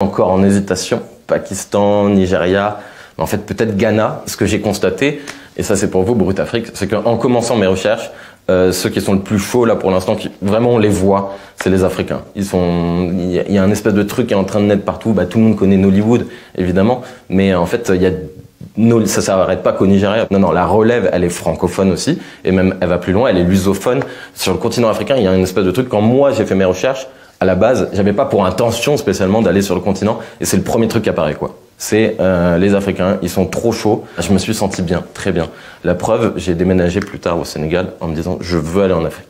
Encore en hésitation, Pakistan, Nigeria, mais en fait peut-être Ghana. Ce que j'ai constaté, et ça c'est pour vous Brut Afrique, c'est qu'en commençant mes recherches, ceux qui sont le plus chauds là pour l'instant, qui vraiment on les voit, c'est les Africains. Il y a un espèce de truc qui est en train de naître partout. Bah, tout le monde connaît Nollywood évidemment, mais en fait ça s'arrête pas qu'au Nigeria. Non, la relève, elle est francophone aussi, et même elle va plus loin, elle est lusophone. Sur le continent africain, il y a une espèce de truc. Quand moi j'ai fait mes recherches, à la base, j'avais pas pour intention spécialement d'aller sur le continent, et c'est le premier truc qui apparaît, quoi. C'est les Africains, ils sont trop chauds. Je me suis senti bien, très bien. La preuve, j'ai déménagé plus tard au Sénégal en me disant je veux aller en Afrique.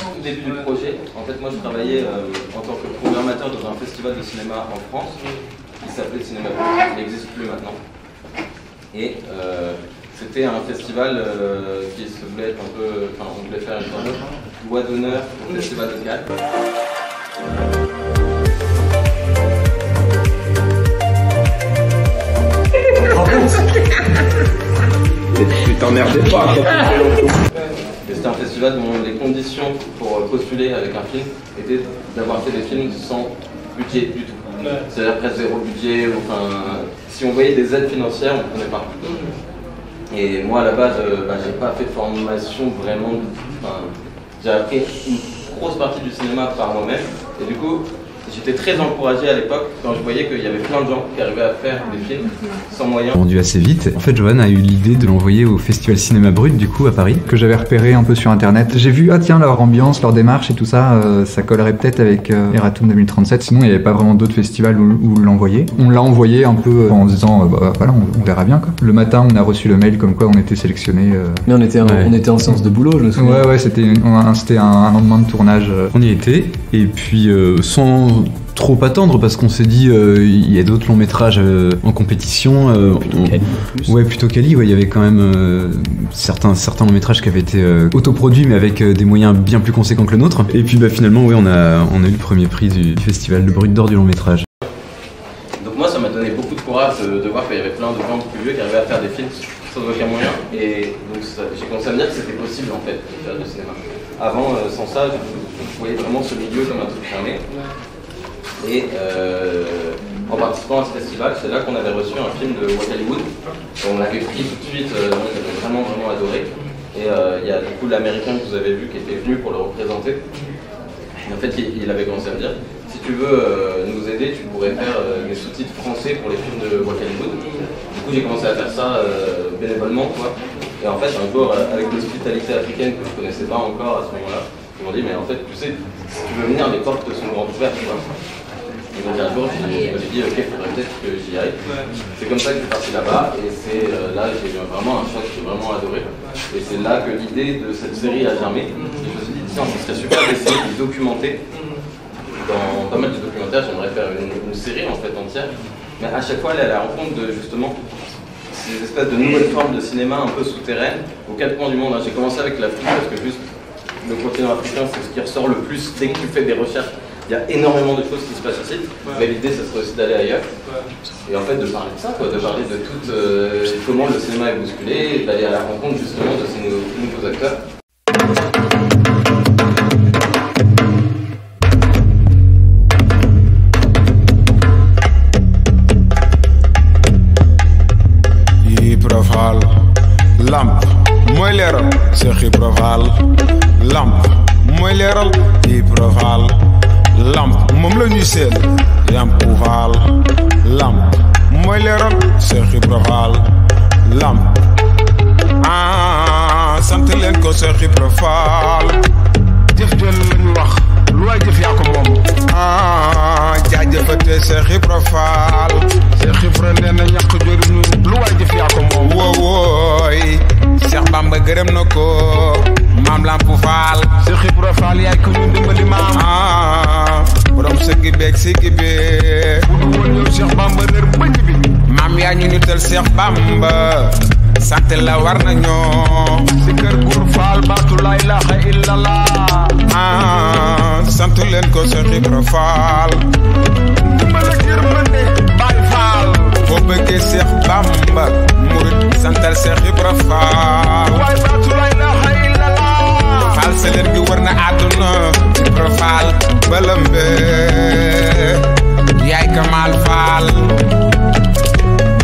Au début du projet, en fait, moi je travaillais en tant que programmateur dans un festival de cinéma en France. Il s'appelait Cinéma Brut, il n'existe plus maintenant. Et c'était un festival qui se voulait être un peu, enfin on voulait faire une sorte de loi d'honneur au festival de Cannes. Tu t'emmerdais pas. C'était un festival dont les conditions pour postuler avec un film étaient d'avoir fait des films sans budget du tout. C'est-à-dire presque zéro budget, enfin, si on voyait des aides financières, on ne prenait pas. Et moi à la base, j'ai pas fait de formation vraiment, j'ai appris une grosse partie du cinéma par moi-même, et du coup, j'étais très encouragé à l'époque quand je voyais qu'il y avait plein de gens qui arrivaient à faire des films sans moyens. Rendu assez vite. En fait, Johan a eu l'idée de l'envoyer au Festival Cinéma Brut, du coup, à Paris, que j'avais repéré un peu sur Internet. J'ai vu, ah tiens, leur ambiance, leur démarche et tout ça, ça collerait peut-être avec Eratum 2037. Sinon, il n'y avait pas vraiment d'autres festivals où l'envoyer. On l'a envoyé un peu en disant, voilà, on verra bien, quoi. Le matin, on a reçu le mail comme quoi on était sélectionné. Mais on était en séance de boulot, je me souviens. Ouais, c'était un lendemain de tournage. On y était, et puis sans trop attendre, parce qu'on s'est dit il y a d'autres longs métrages en compétition. Ouais, plutôt quali. Ouais, il y avait quand même certains longs métrages qui avaient été autoproduits, mais avec des moyens bien plus conséquents que le nôtre. Et puis finalement, ouais, on a eu le premier prix du festival de Brut d'Or du long métrage. Donc moi, ça m'a donné beaucoup de courage de voir qu'il y avait plein de gens plus vieux qui arrivaient à faire des films sans aucun moyen. Et donc j'ai commencé à me dire que c'était possible en fait de faire du cinéma. Avant, sans ça, je voyais vraiment ce milieu comme un truc fermé. Et en participant à ce festival, c'est là qu'on avait reçu un film de Hollywood. On l'avait pris tout de suite, on avait vraiment adoré. Et il y a du coup l'américain que vous avez vu qui était venu pour le représenter. Et en fait, il avait commencé à me dire, si tu veux nous aider, tu pourrais faire des sous-titres français pour les films de Hollywood. Du coup, j'ai commencé à faire ça bénévolement, quoi. Et en fait, un jour, avec l'hospitalité africaine que je ne connaissais pas encore à ce moment-là, ils m'ont dit, mais en fait, tu sais, si tu veux venir, les portes sont grandes ouvertes, tu vois. Et donc un jour, je me suis dit, ok, il faudrait peut-être que j'y aille. C'est comme ça que je suis parti là-bas, et c'est là que j'ai eu vraiment un choc que j'ai vraiment adoré. Et c'est là que l'idée de cette série a germé. Et je me suis dit, tiens, ce serait super d'essayer de documenter. Dans pas mal de documentaires, j'aimerais faire une série en fait entière. Mais à chaque fois, elle est à la rencontre de justement ces espèces de nouvelles formes de cinéma un peu souterraines aux quatre coins du monde. J'ai commencé avec l'Afrique parce que juste le continent africain, c'est ce qui ressort le plus dès que tu fais des recherches. Il y a énormément de choses qui se passent ici, mais l'idée, ça serait aussi d'aller ailleurs. Et en fait, de parler de ça, quoi, de parler de tout, comment le cinéma est bousculé, d'aller à la rencontre justement de ces nouveaux acteurs. Lamp mooy leeral Cheikh Ibra Fall lamp mooy leeral Ibra Fall lamp moom la ñuy seen Lamp Fall lamp mooy leeral Cheikh Ibra Fall lamp sant leen ko Cheikh Ibra Fall jëf jël lañu wax lu waay jëf yaa ko moom jaajëfate Cheikh Ibra Fall Cheikh Ibra nee na ñàkk joriñu lu waay jëf yaa ko moom wooy Cheikh Bamba gërëm na ko maam Lamp Fall Cheikh Ibra Fall yaay ko ñu dimbali maam borom sëggi beeg siggi bi bu du woon yow Cheikh Bamba réer bëñ bi maam yaa ñu nital Cheikh Bamba sant la war nañoo si kër Góor Fall baatu la ilaha illallah sant leen ko Cheikh Ibra Fall dimbali ak yërmande Baay Fall boo bëggee Seex Bamba murit santal Seex Ibra Faal waay baatu la ilaha illallah faal sa leer gi wër na àdduna Ibra Faal balambe yaay Kamal Faal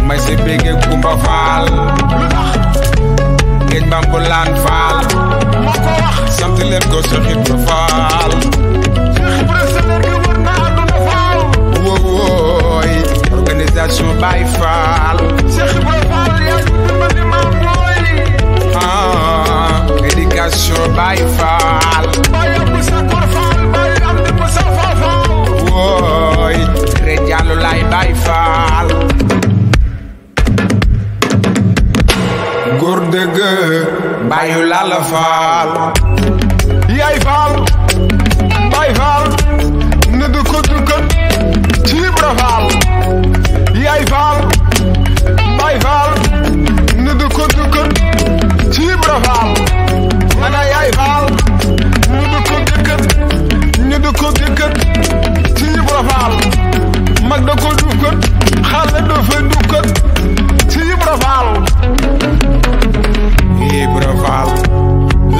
may si bége Kumba Faal géej Bambulaan Faal moo ko wax sant leen ko Seex Ibra Faal Seex Ibra sa leer gi wër na àdduna Faal wooy organisation Baay Faal Seex Ibra Faal yaa ñu dimbali maam booy éducation Baay Faal Baay Abdu Sakoor Faal Baay Amdi Mustafa Faal wooy Rejalu Laay Baay Faal góor dëgg Baayu Lalla Faal yaay Faal Baay Faal ne du ko dukkat ci Ibra Faal yaay Faal Baay Faal ne du ko dukkat ci Ibra Faal mana yaay Faal ne du ko dukkat ci Ibra Faal mag da ko dukkat xale da fa dukkat ci Ibra Faal Ibra Faal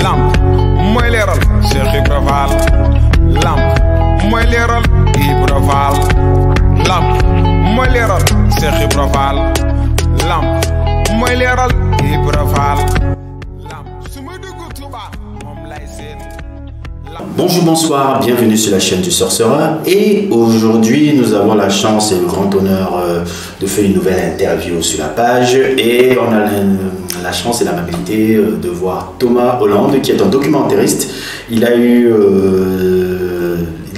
lamp mooy leeral Cheikh Ibra Faal lamp mooy leeral Ibra Faal lamp mooy leeral Cheikh Ibra Faal lamp mooy leeral Ibra Faal lamp su ma dugg Tuuba moom lay seen. Bonjour, bonsoir, bienvenue sur la chaîne du Sorcerer et aujourd'hui nous avons la chance et le grand honneur de faire une nouvelle interview sur la page et on a la chance et l'amabilité de voir Thomas Hollande qui est un documentariste. Il a eu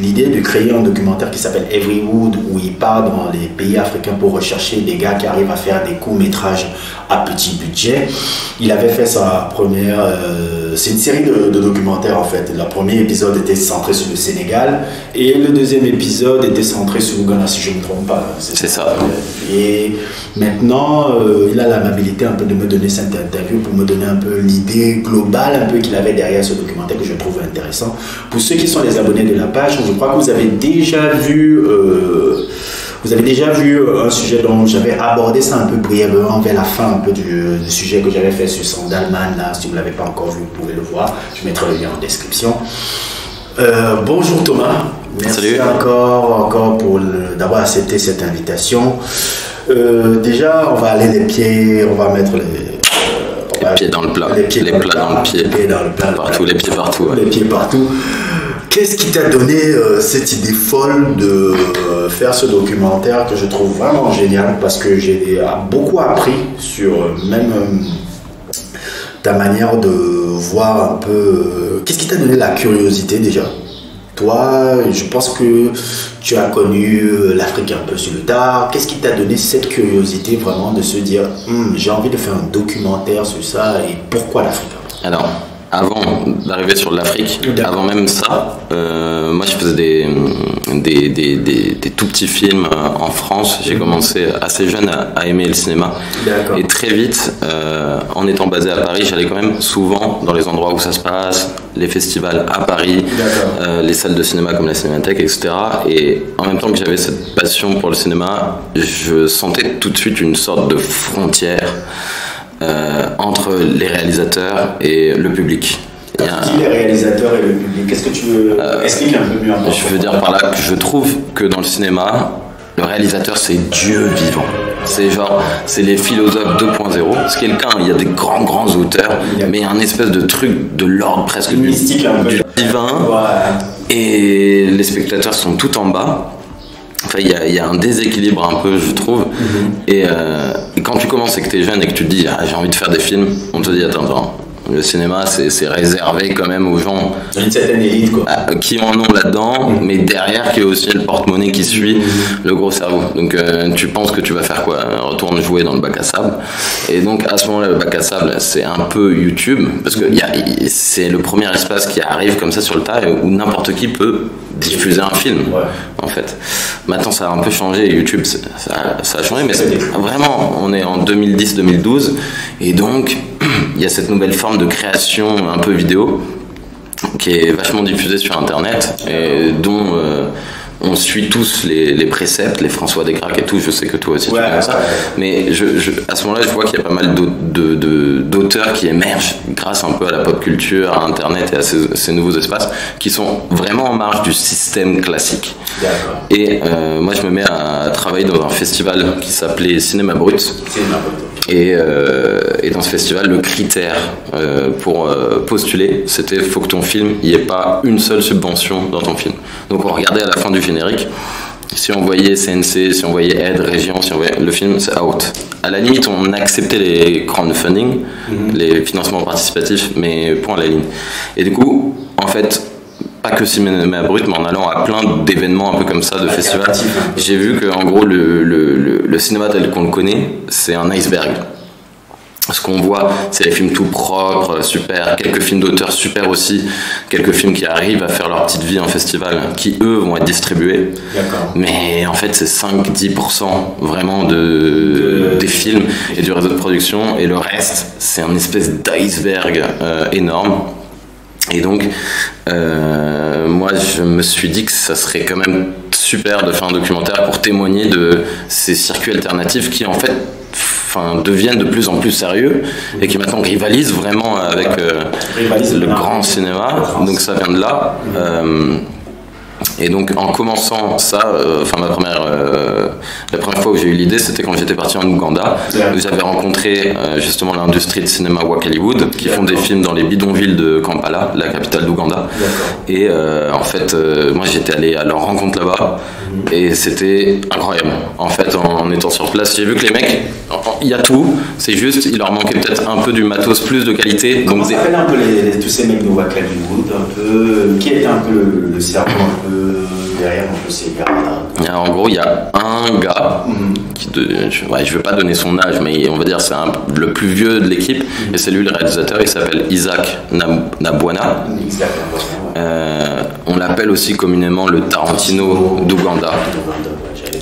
l'idée de créer un documentaire qui s'appelle Everywood où il part dans les pays africains pour rechercher des gars qui arrivent à faire des courts-métrages à petit budget. Il avait fait sa première... c'est une série de documentaires en fait. Le premier épisode était centré sur le Sénégal et le deuxième épisode était centré sur Ghana si je ne me trompe pas. C'est ça. Et maintenant, il a l'amabilité un peu de me donner cette interview pour me donner un peu l'idée globale un peu qu'il avait derrière ce documentaire que je trouve intéressant. Pour ceux qui sont les abonnés de la page, je crois que vous avez déjà vu... un sujet dont j'avais abordé ça un peu brièvement vers la fin un peu du sujet que j'avais fait sur Sandalman. Là, si vous ne l'avez pas encore vu, vous pouvez le voir. Je mettrai le lien en description. Bonjour Thomas. Merci. Salut. encore pour d'avoir accepté cette invitation. Déjà, on va aller les pieds, on va mettre les pieds dans le plat. Les pieds dans le plat. Les pieds dans le plat. Partout, les pieds partout. Ouais. Les pieds partout. Qu'est-ce qui t'a donné cette idée folle de faire ce documentaire que je trouve vraiment génial parce que j'ai beaucoup appris sur même ta manière de voir un peu... Qu'est-ce qui t'a donné la curiosité déjà? Toi, je pense que tu as connu l'Afrique un peu sur le tard. Qu'est-ce qui t'a donné cette curiosité vraiment de se dire j'ai envie de faire un documentaire sur ça et pourquoi l'Afrique? Alors, avant d'arriver sur l'Afrique, avant même ça, moi je faisais des tout petits films en France. J'ai commencé assez jeune à aimer le cinéma. Et très vite, en étant basé à Paris, j'allais quand même souvent dans les endroits où ça se passe, les festivals à Paris, les salles de cinéma comme la Cinémathèque, etc. Et en même temps que j'avais cette passion pour le cinéma, je sentais tout de suite une sorte de frontière entre les réalisateurs et le public. Les réalisateurs et le public, qu'est-ce que tu veux expliquer un peu mieux? Je veux dire par là que je trouve que dans le cinéma, le réalisateur c'est Dieu vivant. C'est les philosophes 2.0. C'est quelqu'un, il y a des grands auteurs, mais il y a un espèce de truc de l'ordre presque du divin. Et les spectateurs sont tout en bas. Enfin, il y a un déséquilibre un peu, je trouve. Et quand tu commences et que tu es jeune et que tu te dis j'ai envie de faire des films, on te dit attends, le cinéma c'est réservé quand même aux gens une certaine élite quoi. Qui en ont là-dedans, mais derrière qui est aussi le porte-monnaie qui suit le gros cerveau. Donc tu penses que tu vas faire quoi? Retourne jouer dans le bac à sable. Et donc à ce moment-là, le bac à sable c'est un peu YouTube parce que c'est le premier espace qui arrive comme ça sur le tas où n'importe qui peut diffuser un film en fait. Maintenant ça a un peu changé, YouTube ça a changé, mais vraiment on est en 2010-2012 et donc il y a cette nouvelle forme de création un peu vidéo qui est vachement diffusée sur internet et dont on suit tous les préceptes, les François Descraques et tout, je sais que toi aussi tu connais ça, mais à ce moment-là je vois qu'il y a pas mal d'auteurs qui émergent grâce un peu à la pop culture, à internet et à ces nouveaux espaces qui sont vraiment en marge du système classique. Et moi je me mets à travailler dans un festival qui s'appelait Cinéma Brut. Et dans ce festival, le critère pour postuler, c'était faut que ton film, il n'y ait pas une seule subvention dans ton film. Donc on regardait à la fin du générique, si on voyait CNC, si on voyait aide, région, si on voyait le film, c'est out. À la limite, on acceptait les crowdfunding, les financements participatifs, mais point à la ligne. Et du coup, en fait, pas que Cinéma Brut, mais en allant à plein d'événements un peu comme ça, de festivals, j'ai vu qu'en gros, le cinéma tel qu'on le connaît, c'est un iceberg. Ce qu'on voit, c'est les films tout propres, super, quelques films d'auteurs super aussi, quelques films qui arrivent à faire leur petite vie en festival, qui eux vont être distribués. Mais en fait, c'est 5-10% vraiment des films et du réseau de production, et le reste, c'est un espèce d'iceberg énorme. Et donc, moi, je me suis dit que ça serait quand même super de faire un documentaire pour témoigner de ces circuits alternatifs qui, en fait, deviennent de plus en plus sérieux et qui maintenant rivalisent vraiment avec le grand cinéma. Donc ça vient de là. Et donc en commençant ça, la première fois où j'ai eu l'idée, c'était quand j'étais parti en Ouganda, où j'avais rencontré justement l'industrie de cinéma Wak Hollywood, qui font des films dans les bidonvilles de Kampala, la capitale d'Ouganda. Et en fait, moi j'étais allé à leur rencontre là-bas, et c'était incroyable. En fait, en étant sur place, j'ai vu que les mecs, il y a tout, c'est juste, il leur manquait peut-être un peu du matos, plus de qualité. Comment s'appellent un peu tous ces mecs de Wak Hollywood, qui était un peu le cerveau un peu derrière un peu ces gars-là? En gros, il y a un gars, je veux pas donner son âge, mais on va dire c'est le plus vieux de l'équipe, et c'est lui le réalisateur, il s'appelle Isaac Nabwana. On l'appelle aussi communément le Tarantino d'Ouganda,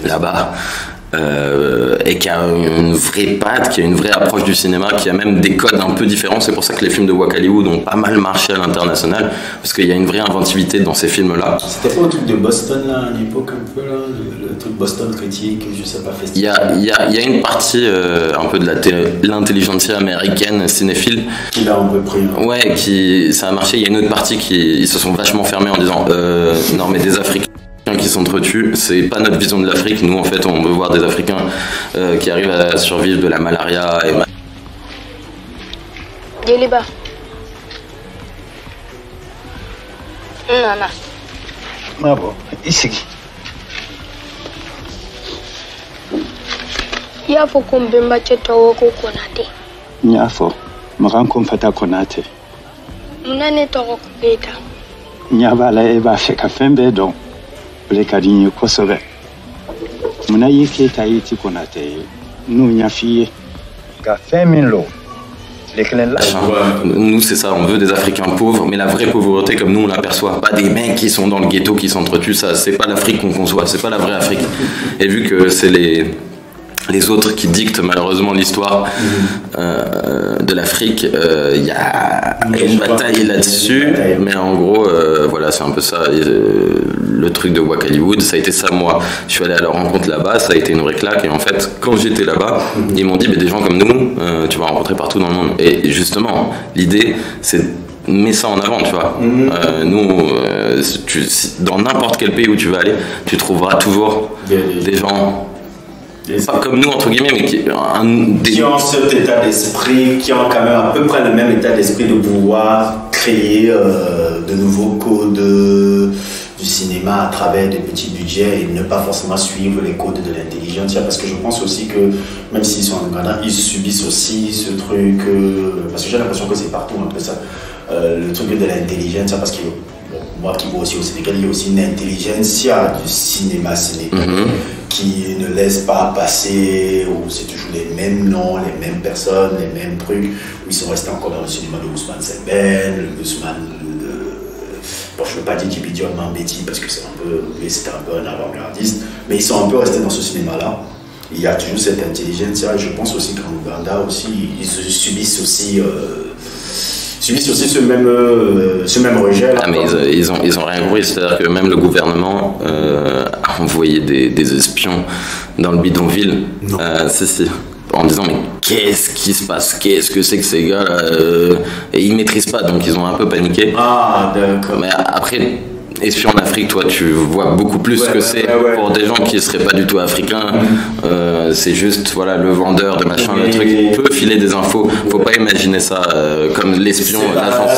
là-bas. Et qui a une vraie patte, qui a une vraie approche du cinéma, qui a même des codes un peu différents. C'est pour ça que les films de Wak Hollywood ont pas mal marché à l'international, parce qu'il y a une vraie inventivité dans ces films-là. C'était pas un truc de Boston là, à l'époque un peu là, le truc Boston critique, je sais pas, festival. Il y a une partie un peu de l'intelligentsia américaine cinéphile qui l'a un peu pris. Hein. Ouais, ça a marché. Il y a une autre partie ils se sont vachement fermés en disant non mais des Africains qui s'entretuent, c'est pas notre vision de l'Afrique. Nous en fait on veut voir des Africains qui arrivent à survivre de la malaria et Deliba. Nana. Mabo, isigi. Yafo kumbemba chetawo ko Konate. Nyafo, maranko mfata Konate. Munane toko kubeta. Nyabala eba feka fembe don. Blekadinyo kosobe. Muna yike taiti Konate. Nou nyafiye. Ga feminlo. Nous c'est ça, on veut des Africains pauvres, mais la vraie pauvreté comme nous on l'aperçoit, pas des mecs qui sont dans le ghetto qui s'entretuent, ça c'est pas l'Afrique qu'on conçoit, c'est pas la vraie Afrique. Et vu que c'est les autres qui dictent malheureusement l'histoire de l'Afrique, il y a une bataille là-dessus, mais en gros voilà, c'est un peu ça le truc de Wak Hollywood. Ça a été ça, moi je suis allé à leur rencontre là-bas, ça a été une vraie claque, et en fait quand j'étais là-bas ils m'ont dit mais des gens comme nous tu vas rencontrer partout dans le monde, et justement l'idée c'est mets ça en avant, tu vois. Dans n'importe quel pays où tu vas aller, tu trouveras toujours des gens pas comme nous entre guillemets, mais qui ont cet état d'esprit, qui ont quand même à peu près le même état d'esprit de pouvoir créer de nouveaux codes du cinéma à travers des petits budgets et ne pas forcément suivre les codes de l'intelligence. Parce que je pense aussi que même s'ils sont en Ouganda, ils subissent aussi ce truc, parce que j'ai l'impression que c'est partout un peu ça, le truc de l'intelligence, parce que moi qui vais aussi au Sénégal, il y a aussi une intelligentsia du cinéma sénégalais qui ne laisse pas passer, où c'est toujours les mêmes noms, les mêmes personnes, les mêmes trucs, où ils sont restés encore dans le cinéma de Ousmane Sembène, bon, je ne veux pas dire Djiby Diop Mambéty parce que c'était un peu un avant-gardiste, mais ils sont un peu restés dans ce cinéma-là. Il y a toujours cette intelligence. Je pense aussi qu'en Ouganda aussi, ils subissent aussi subissent aussi ce même rejet. Là, ah, mais ils ont rien compris. C'est-à-dire que même le gouvernement a envoyé des espions dans le bidonville. Si. En disant mais qu'est-ce qui se passe, qu'est-ce que c'est que ces gars là, et ils maîtrisent pas, donc ils ont un peu paniqué. Ah d'accord. Mais après, espion en Afrique, toi tu vois beaucoup plus que c'est pour des gens qui seraient pas du tout africains. C'est juste voilà le vendeur de machin, le truc peut filer des infos. Faut pas imaginer ça comme l'espion.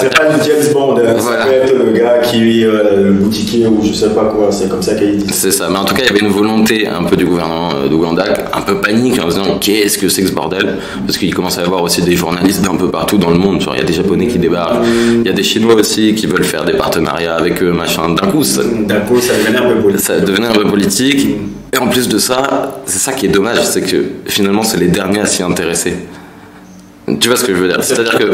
C'est pas du James Bond. Voilà. Ça peut être le gars qui le boutiquier ou je sais pas quoi. C'est comme ça qu'il dit. C'est ça. Mais en tout cas, il y avait une volonté un peu du gouvernement d'Ouganda, un peu panique en se disant qu'est-ce que c'est que ce bordel, parce qu'il commence à y avoir aussi des journalistes d'un peu partout dans le monde. Genre il y a des Japonais qui débarquent, il y a des Chinois aussi qui veulent faire des partenariats avec eux, machin. D'un coup, ça devenait un peu politique. Ça devenait un peu politique. Et en plus de ça, c'est ça qui est dommage, c'est que finalement, c'est les derniers à s'y intéresser. Tu vois ce que je veux dire? C'est-à-dire que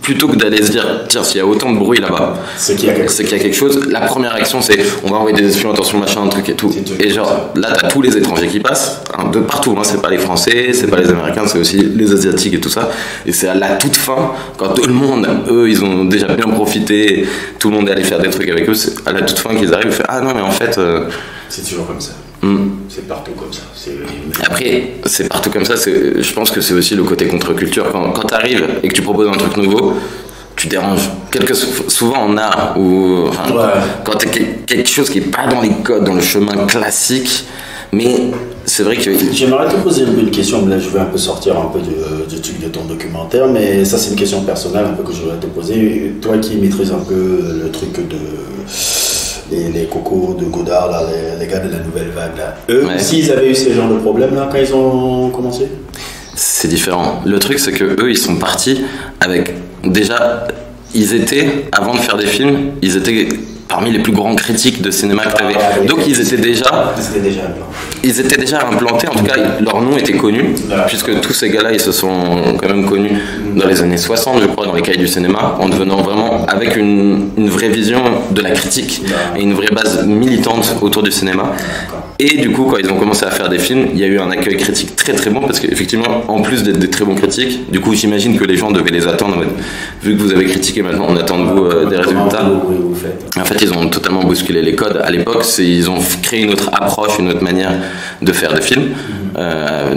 plutôt que d'aller se dire, tiens, s'il y a autant de bruit là-bas, c'est qu'il y a quelque chose. La première action, c'est on va envoyer des espions, attention, machin, un truc et tout. Et genre, là, t'as tous les étrangers qui passent, hein, de partout. Hein, c'est pas les Français, c'est pas les Américains, c'est aussi les Asiatiques et tout ça. Et c'est à la toute fin, quand tout le monde, eux, ils ont déjà bien profité, tout le monde est allé faire des trucs avec eux, c'est à la toute fin qu'ils arrivent et font ah non, mais en fait. C'est toujours comme ça. C'est partout comme ça. Après, c'est partout comme ça. Je pense que c'est aussi le côté contre-culture. Quand tu arrives et que tu proposes un truc nouveau, tu déranges. Souvent en art, ou quand tu as quelque chose qui n'est pas dans les codes, dans le chemin classique, mais c'est vrai que... J'aimerais te poser une question. Là, je vais un peu sortir un peu du truc de ton documentaire, mais ça, c'est une question personnelle un peu que je voudrais te poser. Toi qui maîtrises un peu le truc de... Les cocos de Godard, là, les gars de la nouvelle vague, là. Eux, s'ils avaient eu ce genre de problème là quand ils ont commencé? C'est différent. Le truc, c'est que eux, ils sont partis avec déjà, ils étaient avant de faire des films, ils étaient parmi les plus grands critiques de cinéma que tu avais. Donc ils étaient déjà implantés, en tout cas leur nom était connu, puisque tous ces gars-là ils se sont quand même connus dans les années 60, je crois, dans les cahiers du cinéma, en devenant vraiment avec une vraie vision de la critique et une vraie base militante autour du cinéma. Et du coup, quand ils ont commencé à faire des films, il y a eu un accueil critique très très bon, parce qu'effectivement, en plus d'être des très bons critiques, du coup j'imagine que les gens devaient les attendre. Vu que vous avez critiqué, maintenant on attend de vous des résultats. En fait, ils ont totalement bousculé les codes. À l'époque, ils ont créé une autre approche, une autre manière de faire des films,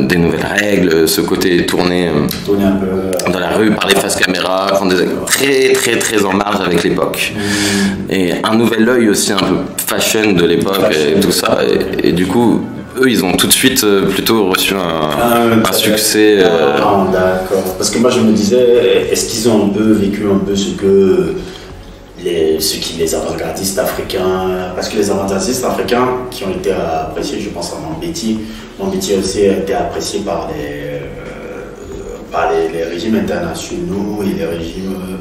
des nouvelles règles, ce côté tourné dans la rue, parler face caméra, prendre des actes très très très en marge avec l'époque. Et un nouvel œil aussi un peu fashion de l'époque et tout ça. Et du coup, eux, ils ont tout de suite plutôt reçu un succès. D'accord. Parce que moi, je me disais, est-ce qu'ils ont un peu vécu un peu ce que les avant-gardistes africains, parce que les avant-gardistes africains qui ont été appréciés, je pense à Mambéty aussi a été apprécié par les régimes internationaux et les régimes...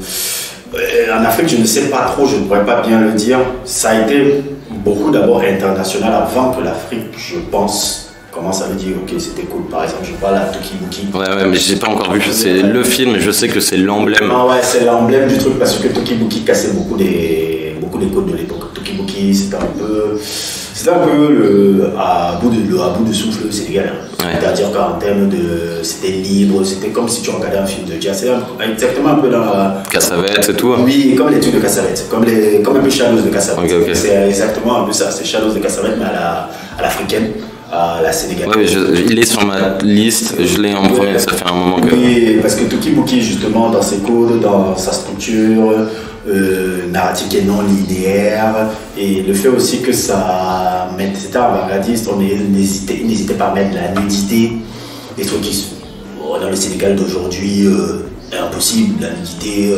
en Afrique, je ne sais pas trop, je ne pourrais pas bien le dire. Ça a été beaucoup d'abord international avant que l'Afrique, je pense, commence à me dire ok, c'était cool. Par exemple, je parle à Toki Buki. Ouais, mais j'ai pas encore vu. C'est le film, je sais que c'est l'emblème. Ah ouais, c'est l'emblème du truc parce que Toki Buki cassait beaucoup des codes de l'époque. Toki Buki, c'était un peu à bout de souffle le Sénégal. C'est-à-dire qu'en termes de... C'était libre, c'était comme si tu regardais un film de jazz. C'est exactement un peu dans la... Cassavetes et tout. Oui, comme les trucs de Cassavetes, comme un peu Shadows de Cassavetes. Okay. C'est exactement un peu ça, c'est Shadows de Cassavetes, mais à l'africaine. À la sénégalaise. Ouais, il est sur ma liste, je l'ai en premier, ça fait un moment que... Oui, parce que Toki Buki, justement, dans ses codes, dans sa structure, narrative qui est non linéaire, et le fait aussi que ça... C'était avant-gardiste, il n'hésitait pas à mettre la nudité, des trucs qui sont dans le Sénégal d'aujourd'hui, impossible, la nudité...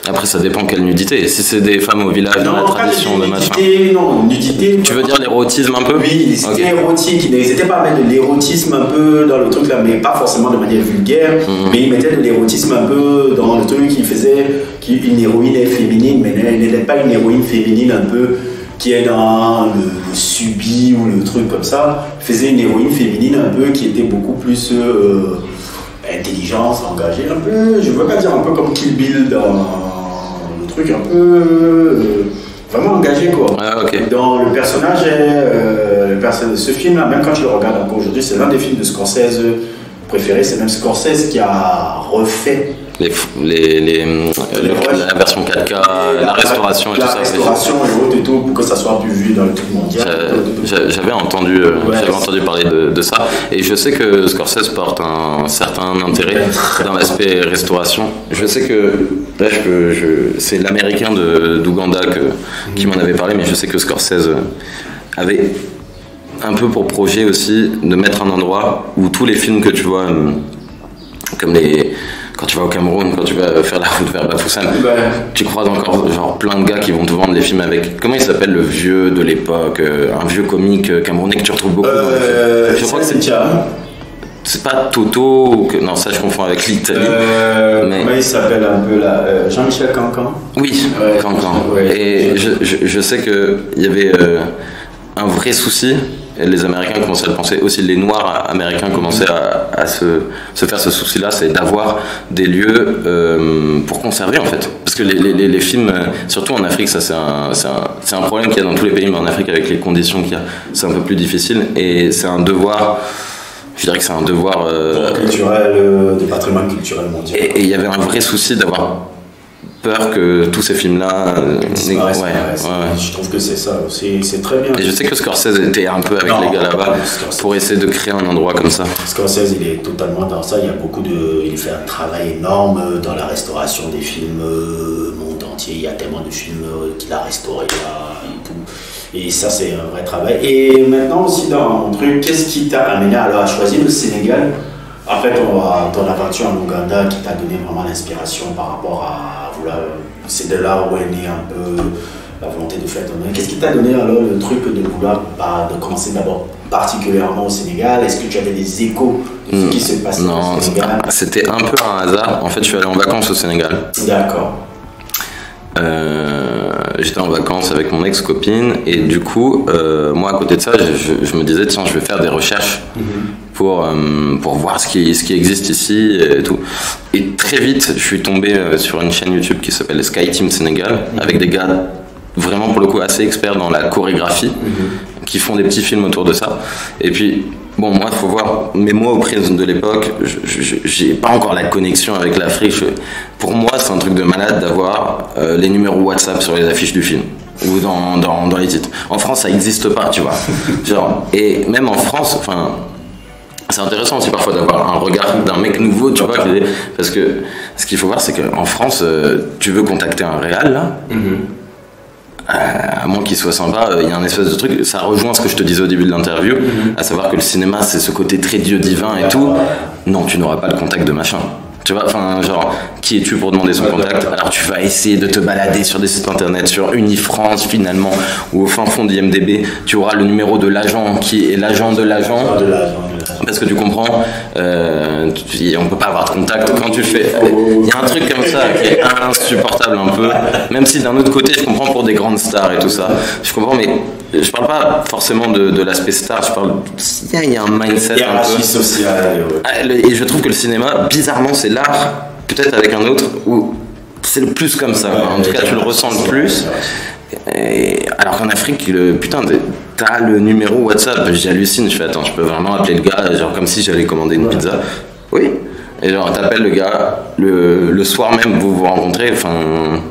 Après, ça dépend quelle nudité. Si c'est des femmes au village, dans la tradition de machin. Non, nudité. Tu veux dire l'érotisme un peu? Oui, c'était érotique. Il n'hésitait pas à mettre de l'érotisme un peu dans le truc là, mais pas forcément de manière vulgaire. Mais il mettait de l'érotisme un peu dans le truc. Il faisait une héroïne est féminine, mais elle n'est pas une héroïne féminine un peu qui est dans le subi ou le truc comme ça. Il faisait une héroïne féminine un peu qui était beaucoup plus intelligence, engagée, un peu, je veux pas dire un peu comme Kill Bill dans le truc un peu vraiment engagé quoi. Ah, okay. Dans le personnage, ce film là, même quand je le regarde encore aujourd'hui, c'est l'un des films de Scorsese préférés. C'est même Scorsese qui a refait la version 4K, la restauration et tout ça. La restauration et tout pour que ça soit plus vu dans le truc mondial. J'avais entendu parler de ça, et je sais que Scorsese porte un certain intérêt dans l'aspect restauration. Je sais que là, c'est l'américain d'Ouganda qui m'en avait parlé, mais je sais que Scorsese avait un peu pour projet aussi de mettre un endroit où tous les films que tu vois, comme quand tu vas au Cameroun, quand tu vas faire la route vers Bafoussam, tu croises encore genre plein de gars qui vont te vendre les films avec. Comment il s'appelle le vieux de l'époque, un vieux comique camerounais que tu retrouves beaucoup dans les films. Je crois que c'est pas Toto, non, ça je confonds avec l'Italie. Comment il s'appelle un peu là, Jean-Michel Cancan. Oui, Cancan. Et je sais qu'il y avait un vrai souci. Et les Américains commençaient à le penser, aussi les Noirs américains commençaient à se faire ce souci-là, c'est d'avoir des lieux pour conserver en fait. Parce que les films, surtout en Afrique, ça c'est un problème qu'il y a dans tous les pays, mais en Afrique avec les conditions qu'il y a, c'est un peu plus difficile, et c'est un devoir. Je dirais que c'est un devoir culturel, de patrimoine culturel mondial. Et il y avait un vrai souci d'avoir peur que tous ces films-là disparaissent. Je trouve que c'est ça, c'est très bien. Et je sais que Scorsese était un peu avec les gars là-bas pour essayer de créer un endroit comme ça. Scorsese, il est totalement dans ça. Il fait un travail énorme dans la restauration des films monde entier. Il y a tellement de films qu'il a restaurés là et tout. Et ça, c'est un vrai travail. Et maintenant aussi dans mon truc, qu'est-ce qui t'a amené alors à choisir le Sénégal après ton aventure en Ouganda, qui t'a donné vraiment l'inspiration par rapport à c'est de là où est née un peu la volonté de faire ton nom. Qu'est-ce qui t'a donné alors le truc de vouloir de commencer d'abord particulièrement au Sénégal? Est-ce que tu avais des échos de ce qui se passait au Sénégal? C'était un peu un hasard. En fait, je suis allé en vacances au Sénégal. D'accord. J'étais en vacances avec mon ex-copine, et du coup, moi à côté de ça, je me disais, tiens, je vais faire des recherches pour voir ce qui existe ici et tout. Et très vite, je suis tombé sur une chaîne YouTube qui s'appelle Sky Team Sénégal, avec des gars vraiment pour le coup assez experts dans la chorégraphie, qui font des petits films autour de ça. Et puis, bon, moi, il faut voir, mais moi, au présent de l'époque, j'ai pas encore la connexion avec l'Afrique. Pour moi, c'est un truc de malade d'avoir les numéros WhatsApp sur les affiches du film ou dans les titres. En France, ça n'existe pas, tu vois. Genre, et même en France, enfin, c'est intéressant aussi parfois d'avoir un regard d'un mec nouveau, tu vois, parce que ce qu'il faut voir, c'est qu'en France, tu veux contacter un réal, là, à moins qu'il soit sympa, il y a un espèce de truc, ça rejoint ce que je te disais au début de l'interview, à savoir que le cinéma, c'est ce côté très dieu divin et tout. Non, tu n'auras pas le contact de machin. Tu vois, enfin, genre, qui es-tu pour demander son contact? Alors tu vas essayer de te balader sur des sites internet, sur Unifrance finalement, ou au fin fond d'IMDb, tu auras le numéro de l'agent qui est l'agent de l'agent. Parce que tu comprends, on peut pas avoir de contact quand tu fais. Il y a un truc comme ça qui est insupportable un peu, même si d'un autre côté je comprends pour des grandes stars et tout ça. Je comprends, mais je parle pas forcément de l'aspect star, je parle. Il y a un mindset un peu. Social. Et je trouve que le cinéma, bizarrement, c'est l'art, peut-être avec un autre, où c'est le plus comme ça. En tout cas, tu le ressens le plus. Et alors qu'en Afrique, putain, t'as le numéro WhatsApp, j'hallucine, je fais attends, je peux vraiment appeler le gars, genre comme si j'allais commander une pizza. Oui. Et genre t'appelles le gars, le soir même vous vous rencontrez, enfin.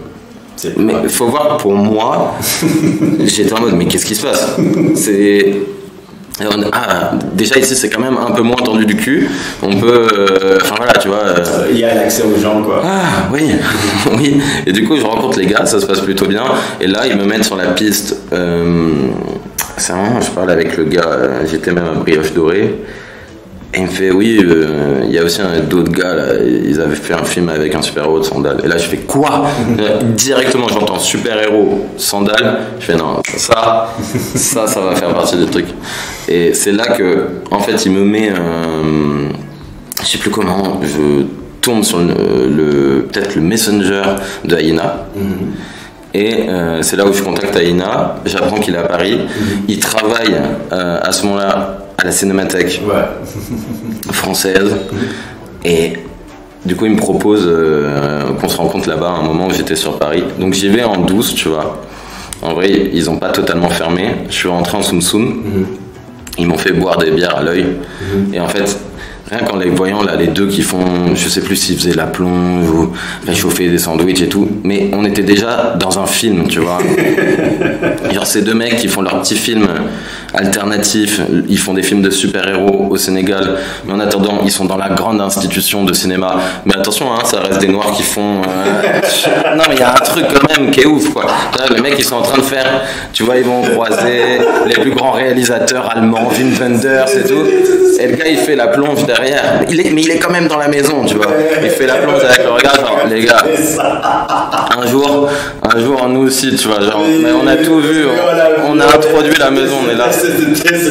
Mais il faut voir, pour moi, j'étais en mode mais qu'est-ce qui se passe? C'est. Déjà ici c'est quand même un peu moins tendu du cul. On peut, enfin voilà, tu vois. Il y a l'accès aux gens quoi. Ah oui, oui. Et du coup je rencontre les gars, ça se passe plutôt bien. Et là ils me mettent sur la piste. C'est vraiment, je parle avec le gars. J'étais même à Brioche Dorée. Et il me fait oui, il y a aussi d'autres gars là, ils avaient fait un film avec un super-héros de sandales. Et là je fais quoi? Directement j'entends super-héros sandales. Je fais non, ça va faire partie du truc. Et c'est là que en fait il me met je sais plus comment, je tombe sur peut-être le Messenger de Aïna. Et c'est là où je contacte Aïna, j'apprends qu'il est à Paris. Il travaille à ce moment-là à la Cinémathèque française. Et du coup il me propose qu'on se rencontre là-bas à un moment où j'étais sur Paris. Donc j'y vais en douce, tu vois. En vrai ils n'ont pas totalement fermé. Je suis rentré en Soum Soum. Ils m'ont fait boire des bières à l'œil. Et en fait Rien qu'en les voyant là, les deux qui font, je sais plus s'ils faisaient la plonge ou réchauffer des sandwichs et tout, mais on était déjà dans un film, tu vois. Genre ces deux mecs qui font leur petit film alternatif, ils font des films de super-héros au Sénégal, mais en attendant ils sont dans la grande institution de cinéma. Mais attention, hein, ça reste des noirs qui font... Non mais il y a un truc quand même qui est ouf quoi. Là, les mecs ils sont en train de faire, tu vois, ils vont croiser les plus grands réalisateurs allemands, Wim Wenders et tout, et le gars il fait la plonge derrière, mais il est quand même dans la maison, tu vois, il fait la plonge avec le regard, genre les gars, un jour nous aussi, tu vois, genre, mais on a tout vu, on a introduit la maison, on est là.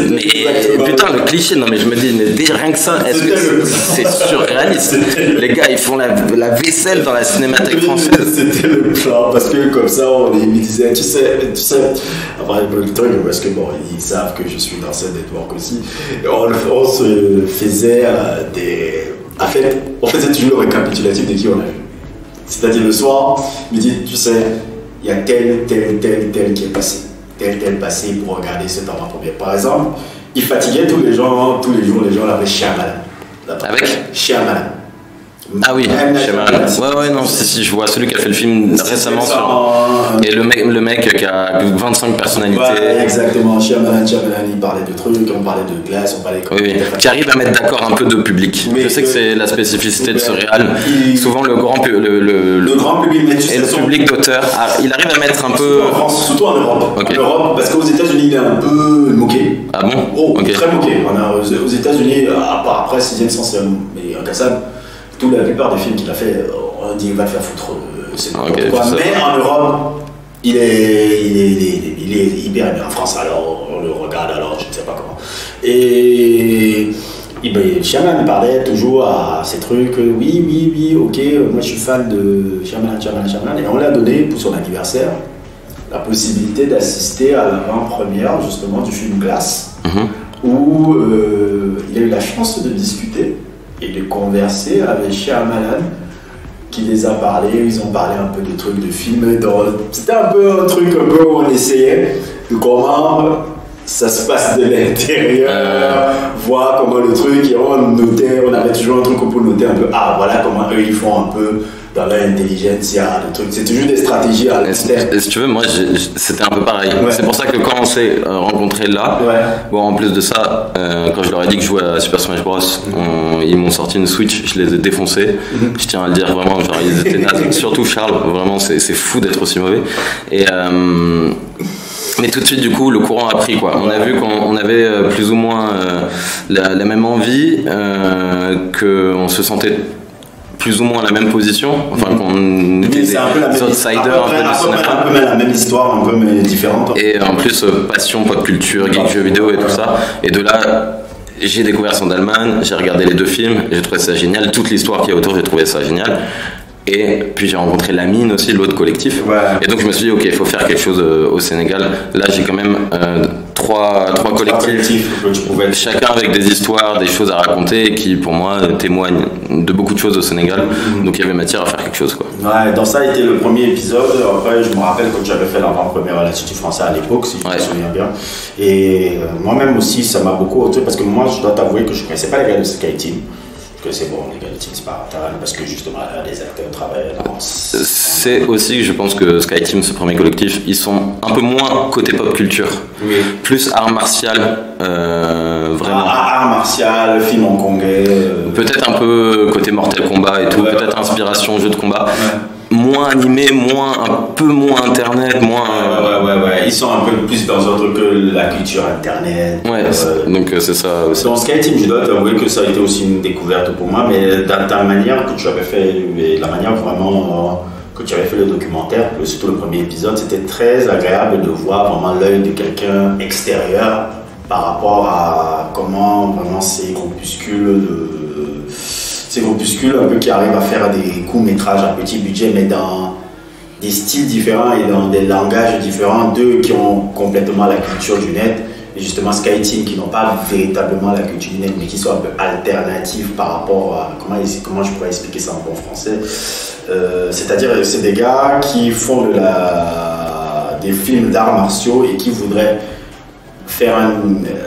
Mais putain, le cliché, non mais je me dis, mais rien que ça, est-ce que c'est surréaliste? Les gars, ils font la vaisselle dans la cinémathèque française. C'était le plan, parce que comme ça, on les disait, tu sais, après le truc, parce que bon, ils savent que je suis dans cette network aussi, on se faisait En fait, on faisait toujours le récapitulatif de qui on a vu. C'est-à-dire le soir, il me dit, tu sais, il y a tel qui est passé. Tel passé pour regarder cet avant-première. Par exemple, il fatiguait tous les jours, les gens l'appelaient Shyamalan. Avec Shyamalan. Ah oui, Shyamalan. Ouais, non, si, je vois celui qui a fait le film récemment sur... Et le mec qui a 25 personnalités. Ouais, exactement, Shyamalan, il parlait de trucs, on parlait de glace, on parlait de... Oui, qui arrive à mettre d'accord un peu de public. Mais je sais que c'est la spécificité de ce réal. Souvent le grand public et le public d'auteur, il arrive à mettre un peu... En France, surtout en Europe. Okay. En Europe, parce qu'aux États-Unis, il est un peu moqué. Ah bon? Okay. Très moqué. Aux États-Unis, après 6e sens, mais en Kassab, la plupart des films qu'il a fait, on dit il va te faire foutre. Mais en Europe, il est hyper bien. En France, alors on le regarde, alors je ne sais pas comment. Et Shyamalan parlait toujours à ces trucs, oui, ok, moi je suis fan de Shyamalan. Et on lui a donné pour son anniversaire la possibilité d'assister à l'avant-première justement du film Glace, où il a eu la chance de discuter et de converser avec Shyamalan, qui les a parlé, ils ont parlé un peu de trucs de films, c'était un peu un truc où on essayait de comment ça se passe de l'intérieur, voir comment le truc, et on avait toujours un truc pour noter un peu, voilà comment eux ils font un peu dans leur intelligence, le truc, c'est toujours des stratégies à l'externe. Et si tu veux, moi c'était un peu pareil. Ouais. C'est pour ça que quand on s'est rencontrés là, bon, en plus de ça, quand je leur ai dit que je jouais à Super Smash Bros, ils m'ont sorti une Switch, je les ai défoncés. Je tiens à le dire vraiment, genre ils étaient nazes. Surtout Charles, vraiment c'est fou d'être aussi mauvais. Et mais tout de suite, du coup, le courant a pris, quoi. On a vu qu'on avait plus ou moins la même envie, qu'on se sentait plus ou moins la même position, enfin qu'on était des outsiders un peu du cinéma. Un peu la même histoire, un peu mais différente. Et en plus, passion, pop culture, geek, jeux vidéo et tout ça. Et de là, j'ai découvert Sandalman, j'ai regardé les deux films, j'ai trouvé ça génial. Toute l'histoire qui est autour, j'ai trouvé ça génial. Et puis j'ai rencontré Lamine aussi, l'autre collectif. Et donc je me suis dit, ok, il faut faire quelque chose au Sénégal. Là, j'ai quand même trois collectifs, chacun avec des histoires, des choses à raconter, qui pour moi témoignent de beaucoup de choses au Sénégal. Donc il y avait matière à faire quelque chose, quoi. Ouais, dans ça a été le premier épisode. Après, je me rappelle quand j'avais fait l'avant-première à l'Institut français à l'époque, si je me souviens bien. Et moi-même aussi, ça m'a beaucoup retenu parce que moi, je dois t'avouer que je ne connaissais pas les gars de Sky Team. Que c'est bon, les gars de Team Spartan, parce que justement les acteurs travaillent là. C'est aussi que je pense que Sky Team, ce premier collectif, ils sont un peu moins côté pop culture, plus art martial, vraiment. Art martial, film hongkongais. Peut-être un peu côté Mortal Kombat et tout, peut-être inspiration jeu de combat. Moins animé, un peu moins internet, moins... Ouais. Ils sont un peu plus dans un truc que la culture internet. Donc c'est ça aussi. Dans Sky Team, je dois t'avouer que ça a été aussi une découverte pour moi, mais dans ta manière que tu avais fait, la manière vraiment que tu avais fait le documentaire, surtout le premier épisode, c'était très agréable de voir vraiment l'œil de quelqu'un extérieur par rapport à comment vraiment ces groupuscules un peu qui arrivent à faire des courts-métrages à petit budget, mais dans des styles différents et dans des langages différents, d'eux qui ont complètement la culture du net, et justement Sky Team qui n'ont pas véritablement la culture du net, mais qui sont un peu alternatifs par rapport à... Comment je pourrais expliquer ça en bon français, c'est-à-dire c'est des gars qui font des films d'arts martiaux et qui voudraient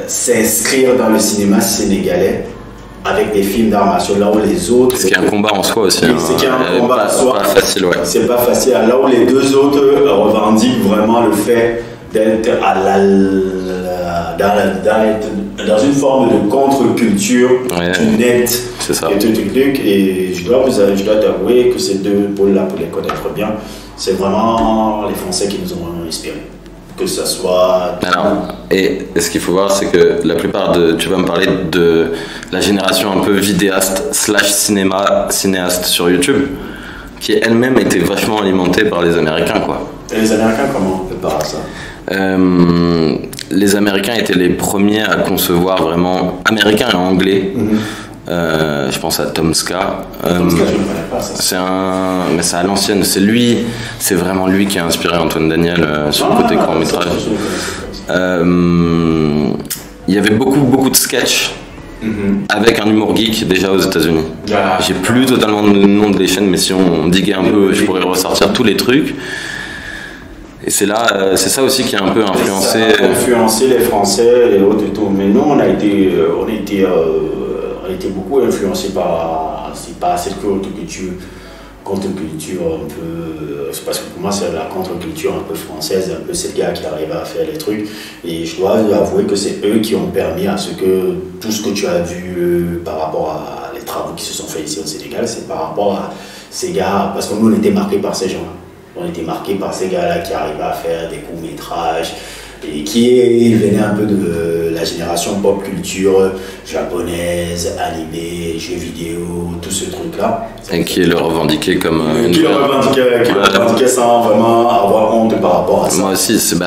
s'inscrire dans le cinéma sénégalais, avec des films d'arts martiaux, là où les autres... C'est qu'il y a un combat en soi aussi. C'est qu'il y a un combat en soi. C'est pas facile, ouais. C'est pas facile. Là où les deux autres revendiquent vraiment le fait d'être dans une forme de contre-culture nette. C'est ça. Et je dois t'avouer que ces deux pôles-là, pour les connaître bien, c'est vraiment les Français qui nous ont inspirés. Que ça soit... Alors, et ce qu'il faut voir, c'est que la plupart de... Tu vas me parler de la génération un peu vidéaste / cinéaste sur YouTube, qui elle-même était vachement alimentée par les Américains, quoi. Et les Américains, comment on peut parler ça? Les Américains étaient les premiers à concevoir vraiment... Américains et anglais. Je pense à Tom Ska. Tom Ska, je ne connais pas ça. Mais c'est à l'ancienne. C'est vraiment lui qui a inspiré Antoine Daniel sur le côté court-métrage. Il y avait beaucoup de sketchs avec un humour geek déjà aux États-Unis. J'ai plus totalement le nom de les chaînes, mais si on diguait un peu, je pourrais ressortir tous les trucs. Et c'est ça aussi qui a un peu influencé. Ça a influencé les Français et autres et tout. Mais nous, on a été beaucoup influencé par cette contre-culture un peu. C'est parce que pour moi, c'est la contre-culture un peu française, un peu ces gars qui arrivent à faire les trucs. Et je dois avouer que c'est eux qui ont permis à ce que tout ce que tu as vu par rapport à les travaux qui se sont faits ici au Sénégal, c'est par rapport à ces gars. Parce que nous, on était marqués par ces gens-là. On était marqués par ces gars-là qui arrivaient à faire des courts-métrages et qui venaient un peu de la génération pop culture japonaise, animée, jeux vidéo, tout ce truc-là. Et qui le revendiquait comme une... Qui le revendiquait sans vraiment avoir honte par rapport à ça. Moi aussi, c'est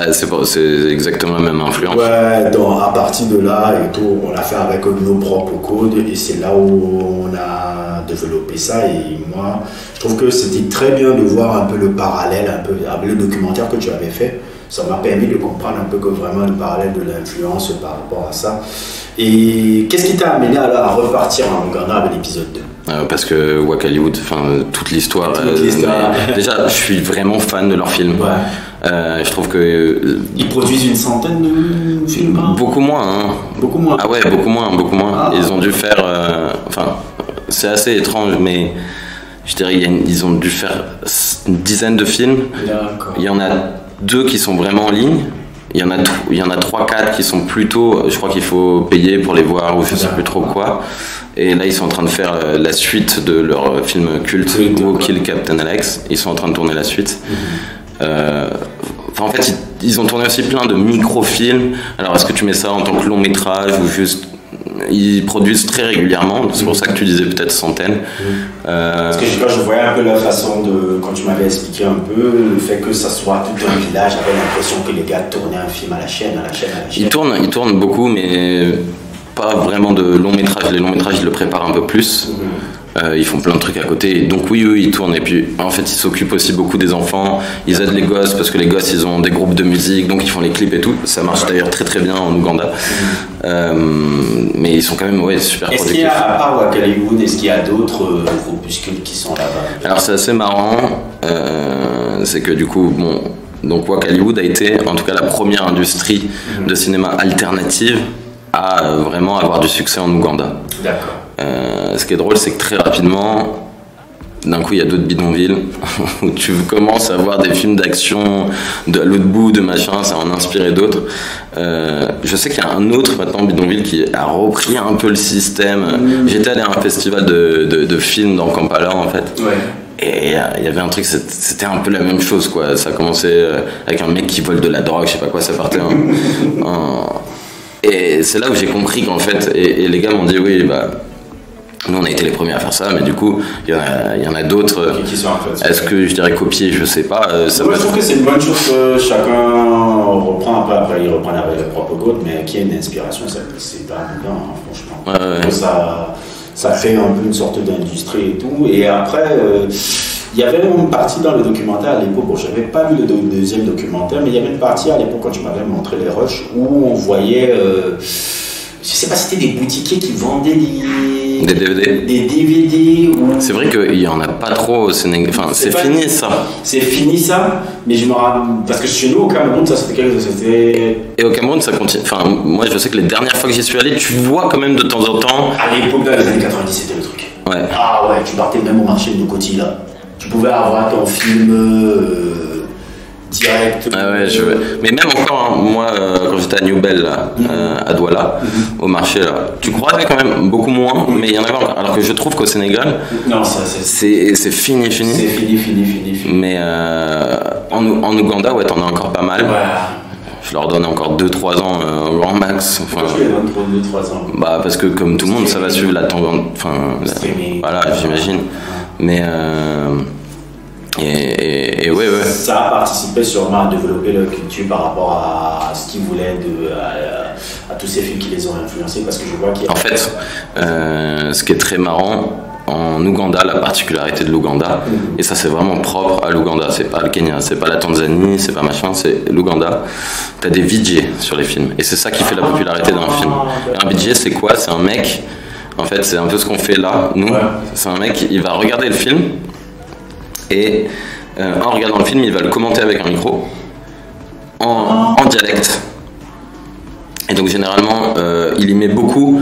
exactement la même influence. Ouais, donc à partir de là et tout, on l'a fait avec nos propres codes et c'est là où on a développé ça. Et moi, je trouve que c'était très bien de voir un peu le parallèle, un peu le documentaire que tu avais fait. Ça m'a permis de comprendre un peu que vraiment le parallèle de l'influence par rapport à ça. Et qu'est-ce qui t'a amené alors à repartir en Ouganda avec l'épisode 2 ? Parce que Waka Hollywood, toute l'histoire. Déjà, je suis vraiment fan de leurs films. Ouais. Je trouve que. Ils produisent une centaine de films. Beaucoup moins. Hein. Beaucoup moins. Ah ouais, beaucoup moins. Ah. Ils ont dû faire. C'est assez étrange, mais je dirais ils ont dû faire une dizaine de films. D'accord. Il y en a 2 qui sont vraiment en ligne. Il y en a 3-4 qui sont plutôt, je crois qu'il faut payer pour les voir ou je sais plus trop quoi. Et là ils sont en train de faire la suite de leur film culte Who Killed Captain Alex. Ils sont en train de tourner la suite. En fait ils ont tourné aussi plein de micro-films. Alors est-ce que tu mets ça en tant que long métrage ou juste... Ils produisent très régulièrement, c'est pour ça que tu disais peut-être centaines. Parce que quand je voyais un peu la façon de, quand tu m'avais expliqué un peu, le fait que ça soit tout un village, j'avais l'impression que les gars tournaient un film à la chaîne. Ils tournent beaucoup, mais pas vraiment de longs métrages. Les longs métrages, ils le préparent un peu plus. Ils font plein de trucs à côté, donc oui, eux ils tournent, et puis en fait ils s'occupent aussi beaucoup des enfants, ils aident les gosses parce que les gosses ils ont des groupes de musique, donc ils font les clips et tout, ça marche d'ailleurs très bien en Ouganda, mais ils sont quand même super productifs. Est-ce qu'il y a, à part Waka Hollywood, est-ce qu'il y a d'autres groupuscules qui sont là-bas? Alors c'est assez marrant, c'est que du coup, donc Waka Hollywood a été en tout cas la première industrie de cinéma alternative à vraiment avoir du succès en Ouganda. D'accord. Ce qui est drôle, c'est que très rapidement, d'un coup, il y a d'autres bidonvilles où tu commences à voir des films d'action de l'autre bout, de machin, ça en a inspiré d'autres. Je sais qu'il y a un autre maintenant bidonville qui a repris un peu le système. J'étais allé à un festival de films dans Kampala en fait. Ouais. Et il y avait un truc, c'était un peu la même chose quoi. Ça a commencé avec un mec qui vole de la drogue, je sais pas quoi, ça partait. Et c'est là où j'ai compris qu'en fait, et les gars m'ont dit oui, nous on a été les premiers à faire ça, mais du coup il y en a d'autres. Est-ce que je dirais copier, je sais pas. Je trouve que c'est une bonne chose que chacun reprend après il reprend avec les propres codes, mais qui a une inspiration, c'est pas bien, franchement. Ouais. Ça crée un peu une sorte d'industrie et tout. Et après, il y avait une partie dans le documentaire à l'époque, je n'avais pas vu le deuxième documentaire, mais il y avait une partie à l'époque quand tu m'avais montré les rushs où on voyait, je sais pas si c'était des boutiquiers qui vendaient Des DVD. Des DVD ou... C'est vrai qu'il n'y en a pas trop au Sénégal. Enfin, c'est fini ça. C'est fini ça, mais je me rappelle. Parce que chez nous au Cameroun, ça c'était quelque chose. Et au Cameroun, ça continue. Enfin, moi je sais que les dernières fois que j'y suis allé, tu vois quand même de temps en temps. À l'époque, dans les années 90, c'était le truc. Ouais. Ah ouais, tu partais même au marché de Nokoti là. Tu pouvais avoir ton film. Direct. Ah ouais, mais même encore, hein, moi, quand j'étais à New Bell, là, à Douala, au marché, là, tu croisais quand même beaucoup moins, mais il y en avait encore. Alors que je trouve qu'au Sénégal, non, c'est fini. C'est fini. Mais en Ouganda, ouais, t'en as encore pas mal. Ouais. Je leur donne encore 2-3 ans au grand max. Enfin, pourquoi je les donne 2-3 ans? Bah, parce que comme tout le monde, ça va suivre la tendance. Enfin, voilà, j'imagine. Mais. Et ouais. Ça a participé sûrement à développer leur culture par rapport à ce qu'ils voulaient à tous ces films qui les ont influencés, parce que je vois qu'il y a... En fait, ce qui est très marrant, en Ouganda, la particularité de l'Ouganda, et ça c'est vraiment propre à l'Ouganda, c'est pas le Kenya, c'est pas la Tanzanie, c'est pas machin, c'est l'Ouganda, t'as des VJ sur les films, et c'est ça qui fait la popularité d'un film. Et un VJ c'est quoi? C'est un mec, en fait c'est un peu ce qu'on fait là, nous, c'est un mec, il va regarder le film, et en regardant le film, il va le commenter avec un micro en dialecte. Et donc généralement, il y met beaucoup.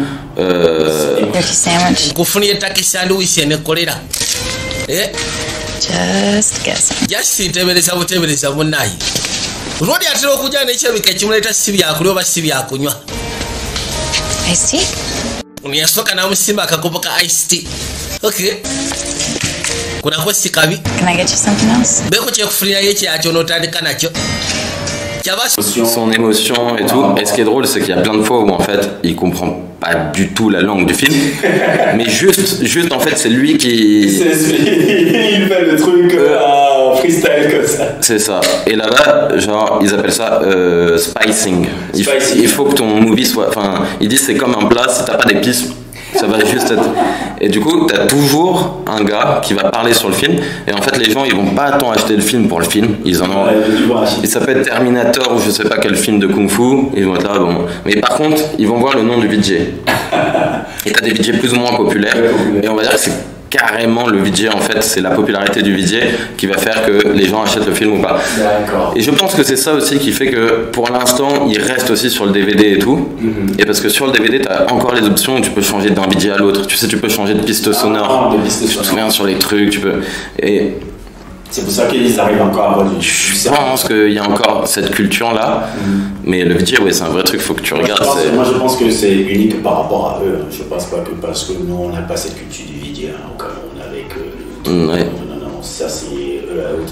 Just guessing. Jasitebereza butebereza munayi. Rodi atero kujja n'ekyebika ekimuleta si byakulya oba si byakunywa. Iced tea? Unyasoka na musimba akakopo ka iced tea. Okay. Kuna kwesi kabi. Can I get you something else? Beko kyekufulira yeche yakyo n'otandika nakyo. Son émotion et tout. Et ce qui est drôle, c'est qu'il y a plein de fois où en fait il comprend pas du tout la langue du film, mais juste en fait c'est lui qui. Il fait le truc en freestyle comme ça. C'est ça. Et là-bas, genre ils appellent ça spicing. Il faut que ton movie soit. Enfin, ils disent c'est comme un plat, si t'as pas d'épices, ça va juste être. Et du coup, t'as toujours un gars qui va parler sur le film. Et en fait, les gens, ils vont pas tant acheter le film pour le film. Ils en ont. Et ça peut être Terminator ou je sais pas quel film de Kung Fu. Ils vont être là, bon. Mais par contre, ils vont voir le nom du VJ. Et t'as des VJ plus ou moins populaires. Et on va dire que c'est carrément le VJ, en fait, c'est la popularité du VJ qui va faire que les gens achètent le film ou pas. D'accord. Et je pense que c'est ça aussi qui fait que pour l'instant, il reste aussi sur le DVD et tout. Et parce que sur le DVD, tu as encore les options où tu peux changer d'un VJ à l'autre. Tu sais, tu peux changer de piste sonore. Tu te souviens sur les trucs, tu peux. Et c'est pour ça qu'ils arrivent encore à avoir du. Je pense qu'il y a encore cette culture-là. Mais le VJ, ouais, c'est un vrai truc, faut que tu regardes. Moi, je pense que c'est unique par rapport à eux. Je pense pas que parce que nous, on n'a pas cette culture du VJ au Cameroun avec. Ouais. Non, ça c'est.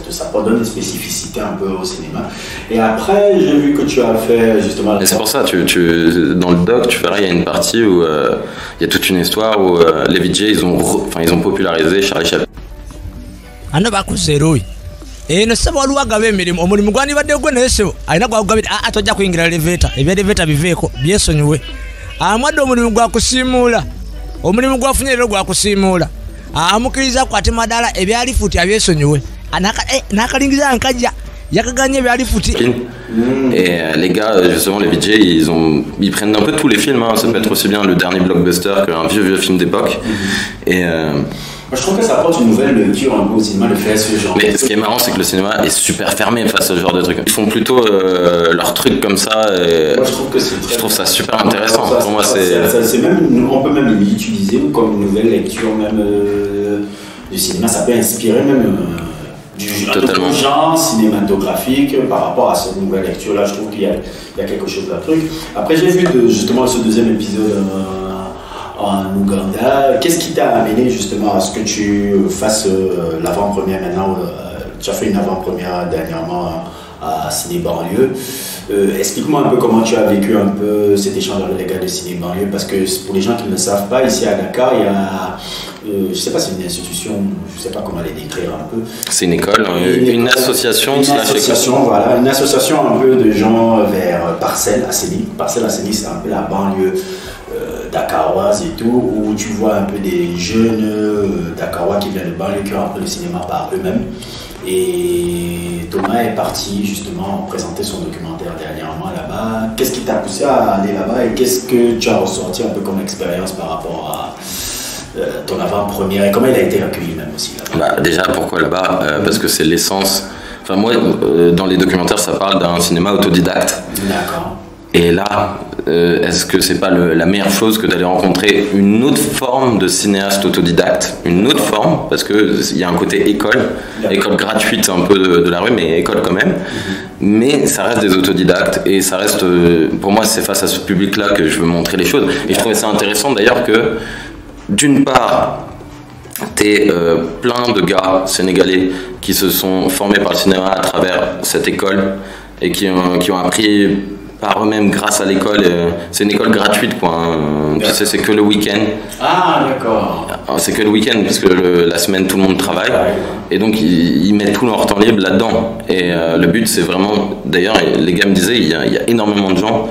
Ça peut donner une spécificité un peu au cinéma. Et après, j'ai vu que tu as fait justement. Et c'est pour ça, dans le doc, tu verras, il y a une partie où il y a toute une histoire où les VJ, ils ont popularisé Charlie Chaplin. Ano bakuzeroyi eno sebo oluwagabe emirimu omulimu gwandibadde gwe nesebo alina gwagugabire atojja kuyingira eleveta ebyeleveta biveeko byesonyiwe amwadde omulimu gwakusiimuula omulimu gwafunye leero gwakusiimuula amukiriza kwate madala ebyali futi abyesonyiwe n'akalingiza nkajja yakaganye ebyali futi. Et les gars, justement, les VJ, ils prennent un peu tous les films, hein. Ça peut être aussi bien le dernier blockbuster qu'un vieux film d'époque. Et je trouve que ça apporte une nouvelle lecture un peu au cinéma, le fait ce genre. Mais ce qui est marrant, c'est que le cinéma est super fermé face à ce genre de trucs. Ils font plutôt leurs trucs comme ça. Et moi, je trouve ça super intéressant. Pour moi, c'est même, on peut même l'utiliser comme une nouvelle lecture même du cinéma. Ça peut inspirer même du genre cinématographique par rapport à cette nouvelle lecture-là. Je trouve qu'il y a quelque chose de truc. Après, j'ai vu justement ce deuxième épisode en Ouganda. Qu'est-ce qui t'a amené justement à ce que tu fasses l'avant-première maintenant? Tu as fait une avant-première dernièrement à Ciné Banlieue. Explique-moi un peu comment tu as vécu un peu cet échange avec les gars de Ciné Banlieue, parce que pour les gens qui ne le savent pas, ici à Dakar, il y a, je ne sais pas si c'est une institution, je ne sais pas comment les décrire un peu. C'est une école, une association. Voilà, une association un peu de gens vers Parcelles Asseni. Parcelles Asseni, c'est un peu la banlieue dakaroise et tout, où tu vois un peu des jeunes dakarois qui viennent de banlieue, qui ont appris le cinéma par eux-mêmes. Et Thomas est parti justement présenter son documentaire dernièrement là-bas. Qu'est-ce qui t'a poussé à aller là-bas et qu'est-ce que tu as ressorti un peu comme expérience par rapport ton avant-première et comment il a été accueilli même aussi là-bas? Déjà, pourquoi là-bas? Parce que c'est l'essence. Enfin, moi, dans les documentaires, ça parle d'un cinéma autodidacte. D'accord. Et là, est-ce que c'est pas la meilleure chose que d'aller rencontrer une autre forme de cinéaste autodidacte, une autre forme, parce qu'il y a un côté école gratuite un peu de la rue, mais école quand même. Mais ça reste des autodidactes et ça reste, pour moi, c'est face à ce public-là que je veux montrer les choses. Et je trouvais ça intéressant d'ailleurs que, d'une part, t'es plein de gars sénégalais qui se sont formés par le cinéma à travers cette école et qui ont appris par eux-mêmes grâce à l'école. C'est une école gratuite, quoi. Tu sais, c'est que le week-end. Ah, d'accord. C'est que le week-end, parce que la semaine, tout le monde travaille. Et donc, ils mettent tout leur temps libre là-dedans. Et le but, c'est vraiment... D'ailleurs, les gars me disaient, il y a énormément de gens,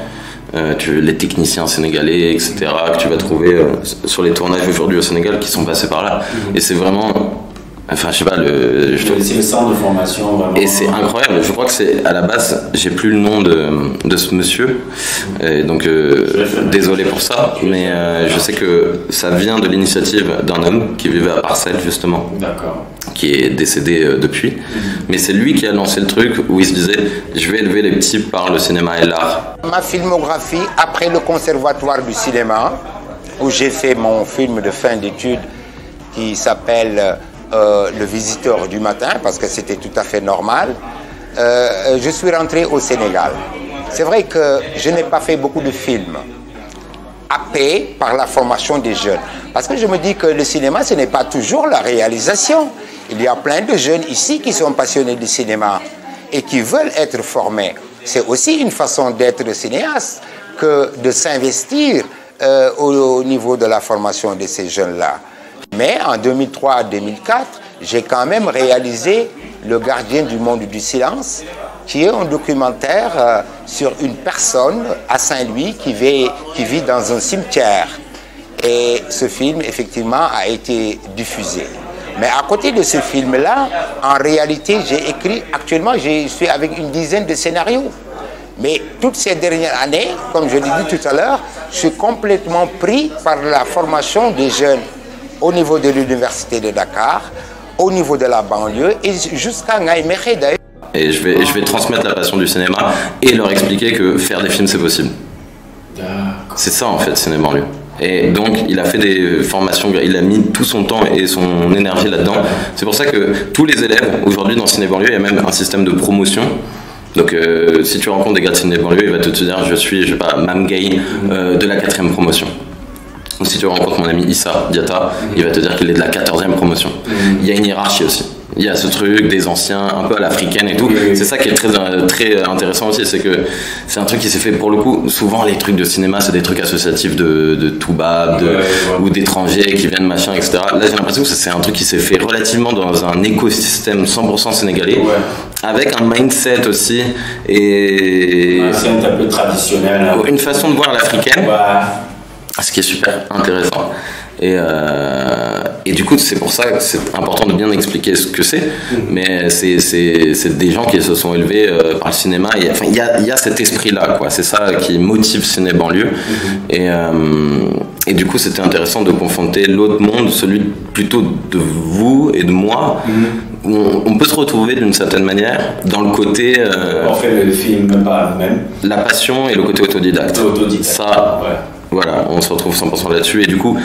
les techniciens sénégalais, etc., que tu vas trouver sur les tournages aujourd'hui au Sénégal, qui sont passés par là. Et c'est vraiment... Enfin, je sais pas, c'est le centre de formation vraiment. Et c'est incroyable, je crois que c'est à la base, j'ai plus le nom de ce monsieur, et donc désolé pour ça, mais je sais que ça vient de l'initiative d'un homme qui vivait à Parcelles justement, qui est décédé depuis, mais c'est lui qui a lancé le truc où il se disait je vais élever les petits par le cinéma et l'art. Ma filmographie après le conservatoire du cinéma, où j'ai fait mon film de fin d'études qui s'appelle Le Visiteur du matin, parce que c'était tout à fait normal, je suis rentré au Sénégal. C'est vrai que je n'ai pas fait beaucoup de films, happé par la formation des jeunes, parce que je me dis que le cinéma, ce n'est pas toujours la réalisation. Il y a plein de jeunes ici qui sont passionnés du cinéma et qui veulent être formés. C'est aussi une façon d'être cinéaste que de s'investir au niveau de la formation de ces jeunes-là. Mais en 2003-2004, j'ai quand même réalisé Le Gardien du Monde du Silence, qui est un documentaire sur une personne à Saint-Louis qui vit dans un cimetière. Et ce film, effectivement, a été diffusé. Mais à côté de ce film-là, en réalité, actuellement, je suis avec une dizaine de scénarios. Mais toutes ces dernières années, comme je l'ai dit tout à l'heure, je suis complètement pris par la formation des jeunes au niveau de l'université de Dakar, au niveau de la banlieue et jusqu'à Ngaïméré d'ailleurs. Et je vais transmettre la passion du cinéma et leur expliquer que faire des films c'est possible. C'est ça en fait, Ciné Banlieue. Et donc il a fait des formations, il a mis tout son temps et son énergie là-dedans. C'est pour ça que tous les élèves aujourd'hui dans Ciné Banlieue, il y a même un système de promotion. Donc si tu rencontres des gars de Ciné Banlieue, il va te dire je sais pas, Mam Gay de la 4e promotion. Ou si tu rencontres mon ami Issa Diata, il va te dire qu'il est de la 14e promotion. Il y a une hiérarchie aussi. Il y a ce truc des anciens, un peu à l'africaine et tout. C'est ça qui est très intéressant aussi, c'est que c'est un truc qui s'est fait pour le coup. Souvent, les trucs de cinéma, c'est des trucs associatifs de Toubab, ou d'étrangers qui viennent machin, etc. Là, j'ai l'impression que c'est un truc qui s'est fait relativement dans un écosystème 100% sénégalais, avec un mindset aussi et c'est un peu traditionnel. Une façon de voir l'africaine. Ce qui est super intéressant. Et du coup, c'est pour ça que c'est important de bien expliquer ce que c'est. Mais c'est des gens qui se sont élevés par le cinéma. Il y a cet esprit-là, quoi. C'est ça qui motive Ciné Banlieue. Et du coup, c'était intéressant de confronter l'autre monde, celui plutôt de vous et de moi. Où on peut se retrouver d'une certaine manière dans le côté. On fait le film par nous-mêmes. La passion et le côté autodidacte. Ça. Voilà, on se retrouve 100% là-dessus et du coup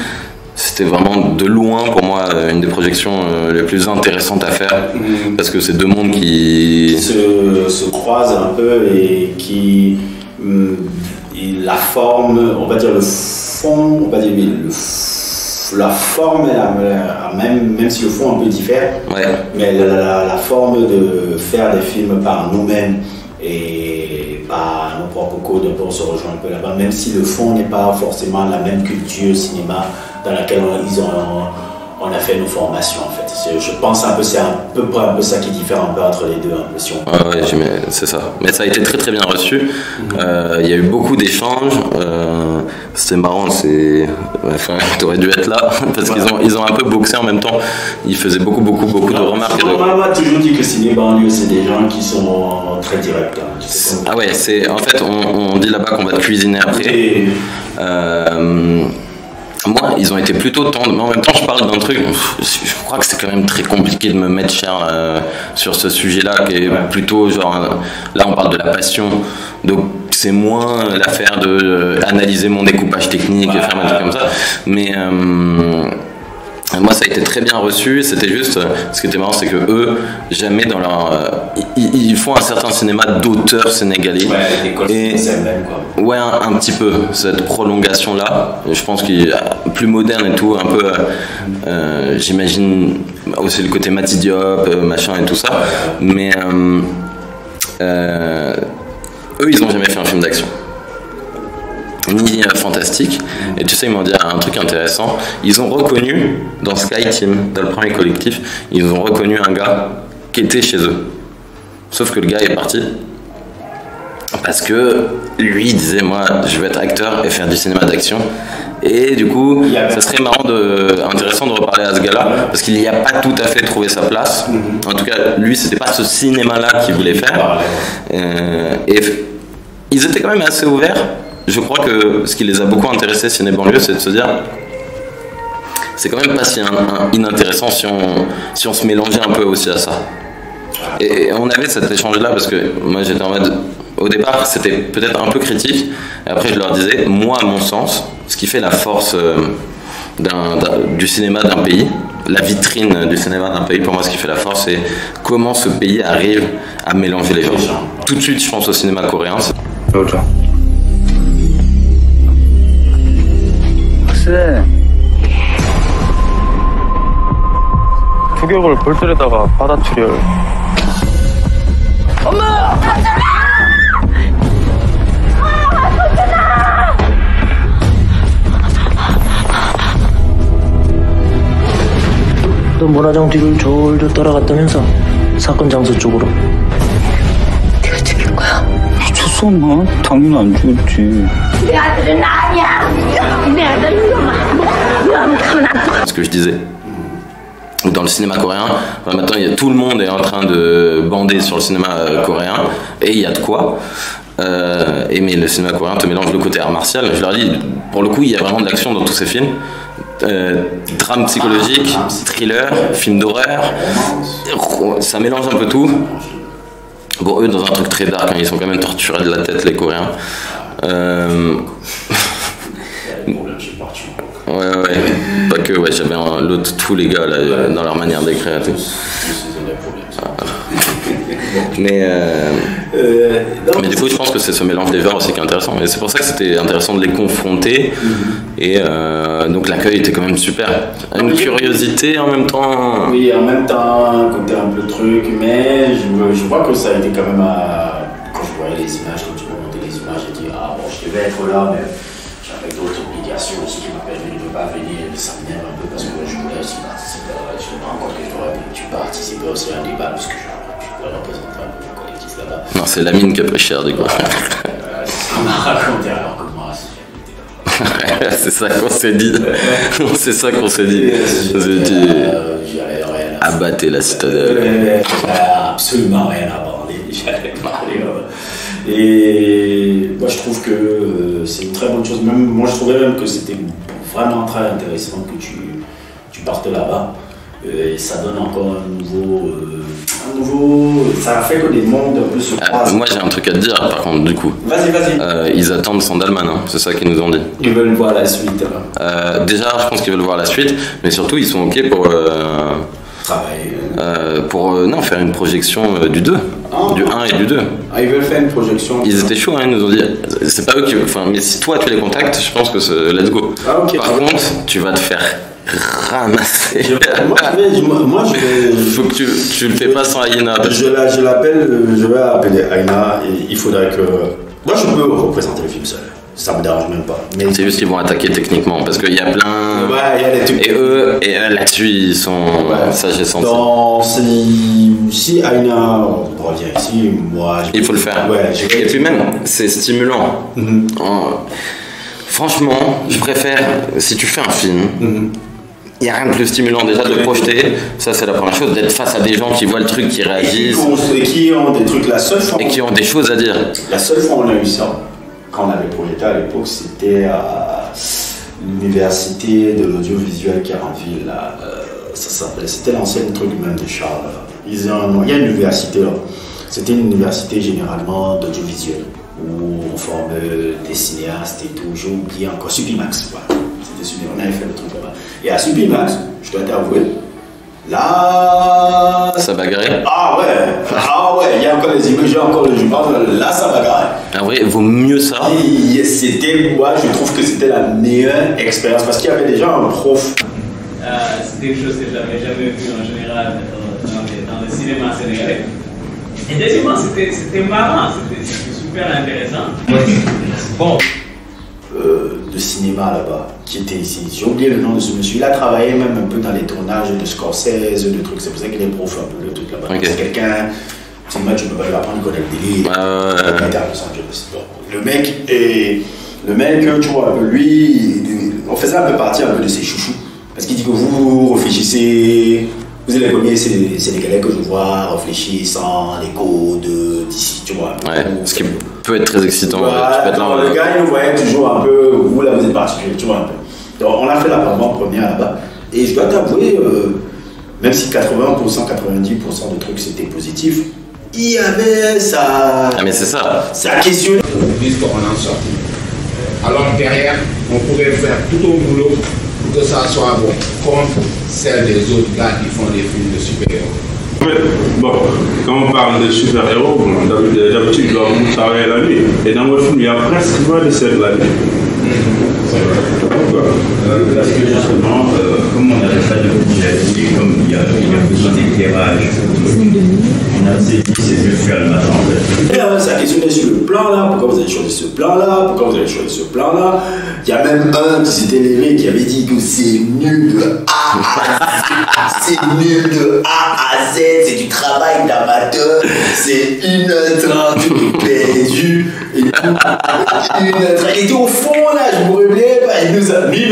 c'était vraiment de loin pour moi une des projections les plus intéressantes à faire parce que c'est deux mondes qui se croisent un peu et qui la forme, on va dire le fond, on va dire la forme même si le fond un peu diffère, mais la forme de faire des films par nous-mêmes et par nos propres codes, on se rejoint un peu là-bas, même si le fond n'est pas forcément la même culture cinéma dans laquelle on a fait nos formations en fait. Je pense un peu, c'est un peu ça qui diffère un peu entre les deux, un peu, si on peut. Ouais, c'est ça. Mais ça a été très très bien reçu. Il y a eu beaucoup d'échanges. C'était marrant, enfin, t'aurais dû être là parce qu'ils ont un peu boxé en même temps. Ils faisaient beaucoup de remarques. On m'a toujours dit que Ciné Banlieue, c'est des gens qui sont très directs. Ah ouais, en fait, on dit là-bas qu'on va te cuisiner après. Moi, ils ont été plutôt tendres, mais en même temps, je parle d'un truc. Je crois que c'est quand même très compliqué de me mettre cher sur ce sujet-là, qui est plutôt genre. Là, on parle de la passion, donc c'est moins l'affaire de analyser mon découpage technique et faire un truc comme ça. Mais moi, ça a été très bien reçu. C'était juste, ce qui était marrant, c'est que eux, jamais dans leur, ils font un certain cinéma d'auteur sénégalais. Et ouais, un petit peu cette prolongation là. Je pense qu'il est plus moderne et tout, un peu. J'imagine aussi le côté Mati Diop, machin et tout ça. Mais eux, ils ont jamais fait un film d'action. Ni fantastique. Et tu sais, ils m'ont dit un truc intéressant. Ils ont reconnu, dans Sky Team, dans le premier collectif, ils ont reconnu un gars qui était chez eux. Sauf que le gars est parti. Parce que lui, il disait, moi, je veux être acteur et faire du cinéma d'action. Et du coup, ça serait intéressant de reparler à ce gars-là, parce qu'il n'y a pas tout à fait trouvé sa place. En tout cas, lui, c'était pas ce cinéma-là qu'il voulait faire. Et ils étaient quand même assez ouverts. Je crois que ce qui les a beaucoup intéressés, Ciné Banlieue, c'est de se dire, c'est quand même pas si inintéressant si on se mélangeait un peu aussi à ça. Et on avait cet échange-là, parce que moi j'étais en mode, au départ c'était peut-être un peu critique, et après je leur disais, moi à mon sens, ce qui fait la force du cinéma d'un pays, la vitrine du cinéma d'un pays, pour moi ce qui fait la force, c'est comment ce pays arrive à mélanger les gens. Tout de suite je pense au cinéma coréen. 투격을 볼틀에다가 받아치려. 엄마! 너 모나장 뒤를 졸졸 따라갔다면서 사건 장소 쪽으로. 네가 죽인 거야? 미쳤어 엄마? 당연히 안 죽였지. 내 아들은 아니야. 내 아들은 Ce que je disais. Dans le cinéma coréen, maintenant tout le monde est en train de bander sur le cinéma coréen, et il y a de quoi. Mais le cinéma coréen te mélange le côté art martial. Je leur dis, pour le coup, il y a vraiment de l'action dans tous ces films. Drame psychologique, thriller, film d'horreur, ça mélange un peu tout. Bon, eux, dans un truc très dark, hein, ils sont quand même torturés de la tête, les Coréens. Ouais, pas que, ouais, j'avais l'autre, tous les gars là, dans leur manière d'écrire et tout. Mais du coup, je pense que c'est ce mélange des genres aussi qui est intéressant. Et c'est pour ça que c'était intéressant de les confronter. Et donc l'accueil était quand même super. Une curiosité en même temps. Oui, en même temps, un côté un peu truc. Mais je crois que ça a été quand même quand je voyais les images, quand tu m'as montré les images, j'ai dit, ah bon, je devais être là, mais j'avais d'autres obligations aussi qui m'ont permis de ne pas venir. Ça m'énerve un peu parce que je voulais aussi participer. Je me rends compte que j'aurais pu participer aussi à un débat parce que je pourrais représenter un peu le collectif là-bas. Non, c'est Lamine qui a pris cher du coup. C'est ce qu'on m'a raconté alors que moi, c'est ça qu'on s'est dit. C'est ça qu'on s'est dit. Abattez la citadelle. Absolument rien à parler. J'allais parler. Et moi, je trouve que c'est une très bonne chose. Même, moi, je trouvais même que c'était vraiment très intéressant que tu partes là-bas. Et ça donne encore un nouveau. Ça fait que des mondes un peu se croisent. Moi, j'ai un truc à te dire, par contre, du coup. Vas-y. Ils attendent Sandalman, hein, c'est ça qu'ils nous ont dit. Ils veulent voir la suite. Déjà, je pense qu'ils veulent voir la suite, mais surtout, ils sont OK pour. Travailler. Faire une projection du 2. Du 1 et du 2. Ah, ils veulent faire une projection. Ils étaient chauds, hein, ils nous ont dit. C'est pas eux qui. Enfin, mais si toi tu les contactes, je pense que c'est let's go. Ah, okay. Par contre, tu vas te faire ramasser. Moi, je vais. Faut que tu le fais pas sans Aïna. Je vais appeler Aïna et il faudrait que. Moi, je peux représenter le film seul. Ça me dérange même pas. Mais c'est juste qu'ils vont attaquer techniquement parce qu'il y a plein. Ouais, il y a des trucs. Et eux là-dessus, ils sont. Ça, j'ai senti. Si Aïna revient ici, moi. Il faut le faire. Ouais, et puis même, c'est stimulant. Franchement, je préfère, si tu fais un film, il n'y a rien de plus stimulant déjà de projeter, ça c'est la première chose, d'être face à des gens qui voient le truc, qui réagissent. Et qui ont des trucs, la seule fois. Et qui ont des choses à dire. La seule fois où on a eu ça, quand on avait projeté à l'époque, c'était l'université de l'audiovisuel qui est en ville, là, ça s'appelait, c'était l'ancienne truc même de Charles. Il y a une université là. C'était une université généralement d'audiovisuel où on formait des cinéastes et tout. J'ai oublié encore Supimax. Voilà. C'était Supimax. On avait fait le truc là-bas. Et à Supimax, je dois t'avouer, là. Ça bagarrait. Ah ouais, il y a encore les images, j'ai encore le jument, là ça bagarrait. En vrai, il vaut mieux ça. C'était, moi je trouve que c'était la meilleure expérience parce qu'il y avait déjà un prof. C'est quelque chose que j'avais jamais vu en général dans le cinéma sénégalais. Et deuxièmement, c'était marrant, c'était super intéressant. Bon. De cinéma là-bas, qui était ici. J'ai oublié le nom de ce monsieur. Il a travaillé même un peu dans les tournages de Scorsese, de trucs. C'est pour ça qu'il est prof un peu le truc là-bas. Okay. C'est quelqu'un, cinéma, tu peux pas lui apprendre, il connaît le délire. Il était à Los Angeles. Le mec, tu vois, lui, on faisait un peu partie un peu de ses chouchous. Parce qu'il dit que vous réfléchissez, vous êtes les premiers Sénégalais que je vois réfléchissant les codes d'ici, tu vois. Ouais, ce qui peut être très excitant. Voilà, le gars, il nous voyait toujours un peu, vous là, vous êtes particulier, tu vois un peu. Donc, on a fait la première là-bas. Et je dois t'avouer, même si 80%, 90% de trucs c'était positif, il y avait ça. Ah, mais c'est ça. Ça questionne. Puisqu'on en sort. Alors derrière, on pourrait faire tout ton boulot pour que ça soit bon, comme celle des autres gars qui font des films de super-héros. Bon, quand on parle de super-héros, d'habitude, on travaille la nuit. Et dans votre film, il y a presque pas de scènes la nuit. Parce que justement, comme on n'avait pas de budget, et comme il y a besoin d'éclairage, on a saisi ces yeux le matin en fait. Et ça questionnait sur le plan là, pourquoi vous avez choisi ce plan là, pourquoi vous avez choisi ce plan là. Il y a même un qui s'était levé qui avait dit que c'est nul de A à Z. C'est nul de A à Z, c'est du travail d'amateur, c'est 1h30 perdu. Et tout. 1h30. Il était au fond là, je me rappelais pas, il nous a fait rire.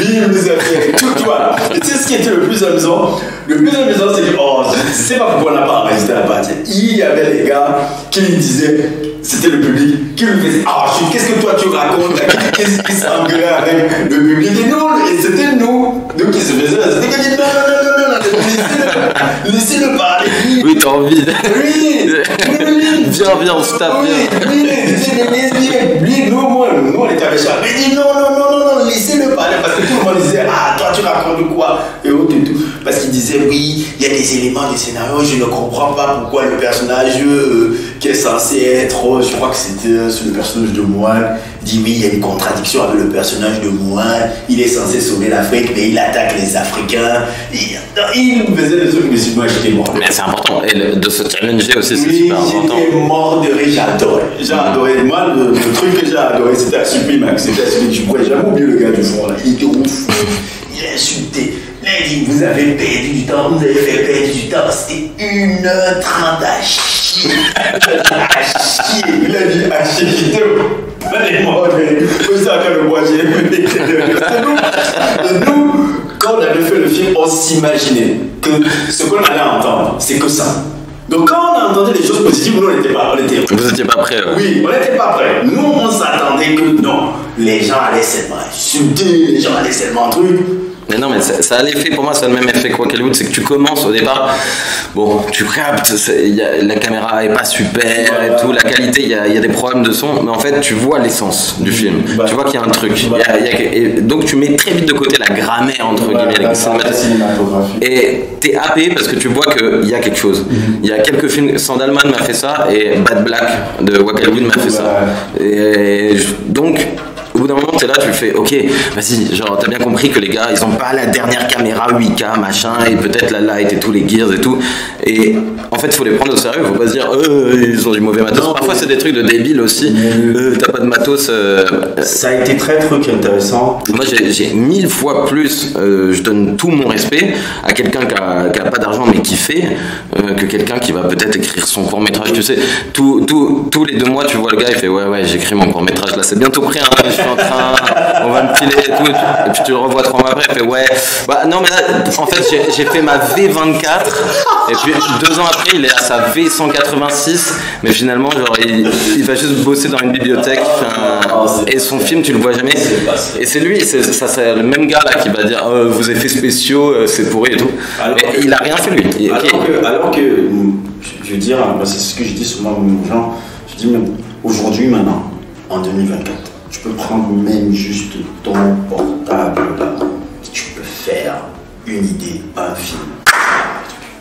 Il nous a fait rire. Tout, tu vois. Et tu sais ce qui était le plus amusant? Le plus amusant, c'est que, je sais pas pourquoi on n'a pas enregistré la partie. Il y avait les gars qui lui disaient, c'était le public, qui lui disaient, qu'est-ce que toi tu racontes? Qu'est-ce qui s'engueulait avec le public? Et nous, et c'était nous qui se faisaient, c'était qui dit non, laissez-le parler. Oui, t'as envie. Oui. Viens, on se tape. Lui, nous, on était avec Charles. Il dit non, laissez-le parler. Parce que tout le monde disait, toi tu racontes quoi? Et autres et tout. Parce qu'il disait, oui, il y a des éléments du scénario, je ne comprends pas pourquoi le personnage qui est censé être, je crois que c'était le personnage de Moine, dit oui, il y a une contradiction avec le personnage de Moine, il est censé sauver l'Afrique, mais il attaque les Africains. Il faisait des trucs, mais moi j'étais mort. Mais c'est important, et de se challenger aussi, c'est super important. J'étais mort de rire, j'ai adoré. Moi, le truc que j'ai adoré, c'était à Supimax. Je pourrais jamais oublier le gars du fond là. Il était ouf. Il a insulté. Il a dit, vous avez perdu du temps, vous avez fait perdre du temps. C'était 1h30 à chier. Il a dit à chier. Il était pas des morts. Vous savez le bois, j'ai aimé. Et nous, quand on avait fait le film, on s'imaginait que ce qu'on allait entendre, c'est que ça. Donc quand on entendait des choses positives, nous on n'était pas. Vous n'étiez pas prêts. Oui, on n'était pas prêts. Nous on s'attendait que non, les gens allaient seulement insulter, les gens allaient seulement truc. Mais non, mais ça a l'effet, pour moi, ça a le même effet quoi Hollywood, c'est que tu commences au départ, bon, tu captes, la caméra est pas super et tout, la qualité, il y a des problèmes de son, mais en fait, tu vois l'essence du film, tu vois qu'il y a un truc, et donc tu mets très vite de côté la grammaire, entre guillemets, et t'es happé parce que tu vois qu'il y a quelque chose. Il y a quelques films, Sandalman m'a fait ça, et Bad Black de Waka Hollywood m'a fait ça. Et donc, au bout d'un moment, t'es là, tu fais, ok, vas-y, genre, t'as bien compris que les gars, ils ont pas la dernière caméra 8K, machin, et peut-être la light et tous les gears et tout. Et en fait, il faut les prendre au sérieux, faut pas se dire, ils ont du mauvais matos. Non, parfois, c'est des trucs de débiles aussi. T'as pas de matos. Ça a été très intéressant. Moi, j'ai 1000 fois plus, je donne tout mon respect à quelqu'un qui a pas d'argent mais qui fait, que quelqu'un qui va peut-être écrire son court-métrage. Tu sais, tous les 2 mois, tu vois le gars, il fait, ouais, j'écris mon court-métrage là, c'est bientôt prêt, hein, je suis en train, on va me filer et tout, et puis tu le revois 3 mois après, il fait ouais, bah non mais là, en fait j'ai fait ma V24 Et puis 2 ans après, il est à sa V186, mais finalement, genre, il va juste bosser dans une bibliothèque. Et son film, tu le vois jamais. Et c'est lui, c'est le même gars là qui va dire vos effets spéciaux, c'est pourri et tout. Mais il a rien fait lui. Alors que je veux dire, c'est ce que je dis souvent aux gens. Je dis même aujourd'hui, maintenant, en 2024, tu peux prendre même juste ton portable là, tu peux faire une idée, un film.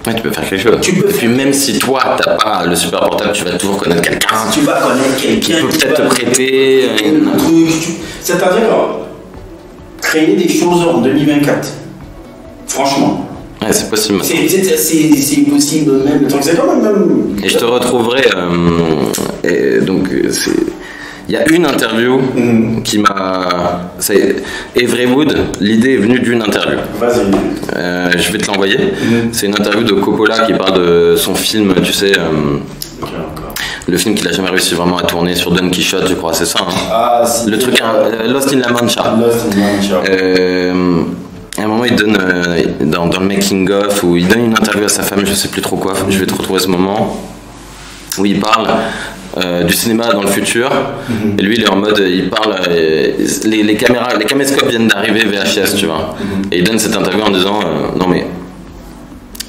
Ouais, tu peux faire quelque chose. Et puis même si toi, t'as pas le super portable, tu vas toujours connaître quelqu'un. Tu vas connaître quelqu'un. Qui peut peut-être te prêter un truc. C'est-à-dire créer des choses en 2024. Franchement. Ouais, c'est possible. C'est possible même. C'est quand même. Et je te retrouverai. Donc, il y a une interview qui m'a. C'est Avery Wood, l'idée est venue d'une interview. Vas-y. Je vais te l'envoyer. C'est une interview de Coppola qui parle de son film, tu sais. Le film qu'il a jamais réussi vraiment à tourner sur Don Quichotte, je crois, c'est ça. Hein. Ah, le truc, Lost in La Mancha. À un moment, il donne, dans le making-of, où il donne une interview à sa femme, je sais plus trop quoi, je vais te retrouver ce moment, où il parle du cinéma dans le futur, et lui il est en mode, il parle, les caméras, les caméscopes viennent d'arriver VHS, tu vois, et il donne cette interview en disant, non mais,